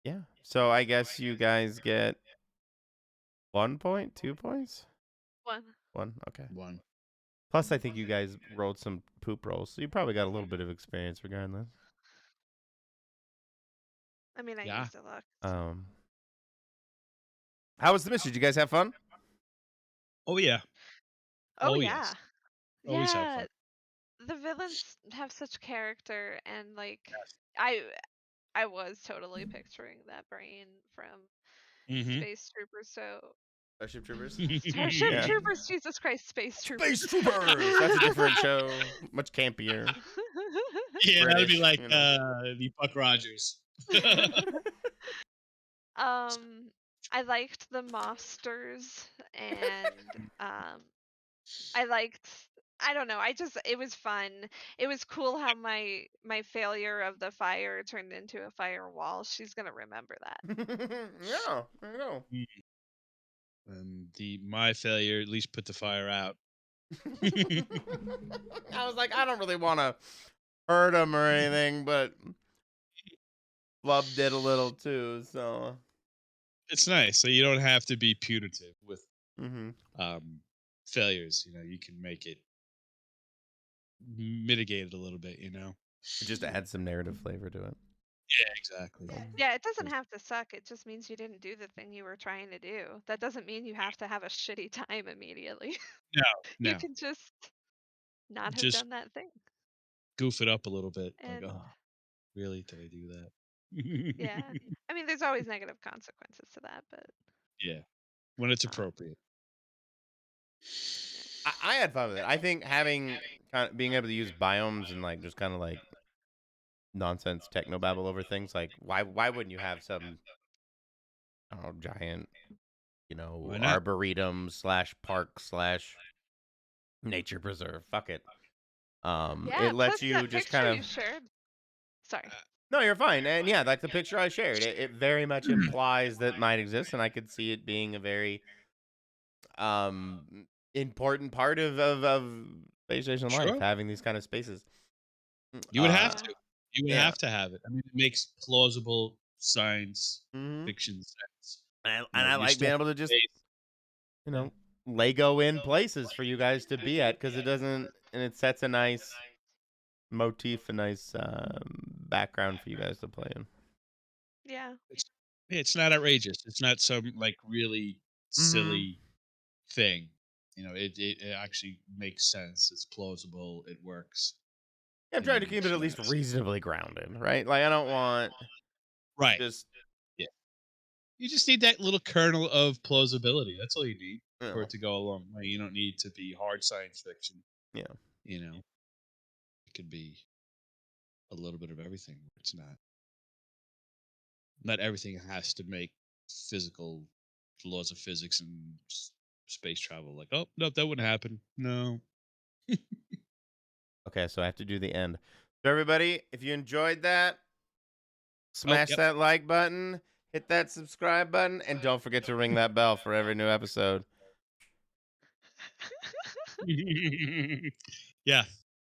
Yeah. So I guess you guys get 1 point, 2 points. One. 1. Okay. One. Plus, I think you guys rolled some poop rolls, so you probably got a little bit of experience regardless. I mean, I Yeah. used a luck. So. How was the mission? Did you guys have fun? Oh yeah. Oh Yes. yeah. Always have Yeah. fun. The villains have such character, and like Yes. I was totally picturing that brain from Space Troopers. So Starship Troopers. Starship Yeah. Troopers, Jesus Christ, Space Troopers. Space Troopers. That's a different show. Much campier. Yeah, that would be British, like you know. the Buck Rogers. I liked the monsters, and I liked. I don't know. It was fun. It was cool how my failure of the fire turned into a firewall. She's gonna remember that. Yeah, I know. And my failure at least put the fire out. I was like, I don't really want to hurt him or anything, but Flub did a little too, so. It's nice, so you don't have to be punitive with Mm-hmm. failures. You can make it mitigate it a little bit. Just add some narrative flavor to it. Yeah, exactly. Yeah, it doesn't have to suck. It just means you didn't do the thing you were trying to do. That doesn't mean you have to have a shitty time immediately. No, You can just not have just done that thing. goof it up a little bit. Like, And oh, really? Did I do that? yeah, I mean, there's always negative consequences to that, but Yeah, when it's appropriate. I had fun with it. I think being able to use biomes and like just kind of like nonsense technobabble over things, like why wouldn't you have some I don't know, giant, Why not? arboretum / park / nature preserve? Fuck it. yeah. It lets Plus you that just picture kind you of. shared. Sorry. No, you're fine. And yeah, like the picture I shared, it very much implies that might exist, and I could see it being a very important part of space station life, Sure. having these kind of spaces. You would have to. You would yeah. have to have it. I mean, it makes plausible science Mhm. fiction sense. And I like being able to just, space. Lego in places for you guys to be at, because it sets a nice motif, a nice background for you guys to play in. Yeah. It's not outrageous. It's not some like really silly thing. It actually makes sense. It's plausible. It works. Yeah, I'm trying to keep it at least reasonably grounded, right? Like I don't want Right. just You just need that little kernel of plausibility. That's all you need for Yeah. it to go along. Like, you don't need to be hard science fiction. Yeah. It could be a little bit of everything. It's not. Not everything has to make physical laws of physics and space travel. Like, oh no, that wouldn't happen. No. Okay, so I have to do the end. So everybody, if you enjoyed that, smash yep. that like button, hit that subscribe button, and don't forget to ring that bell for every new episode. Yeah.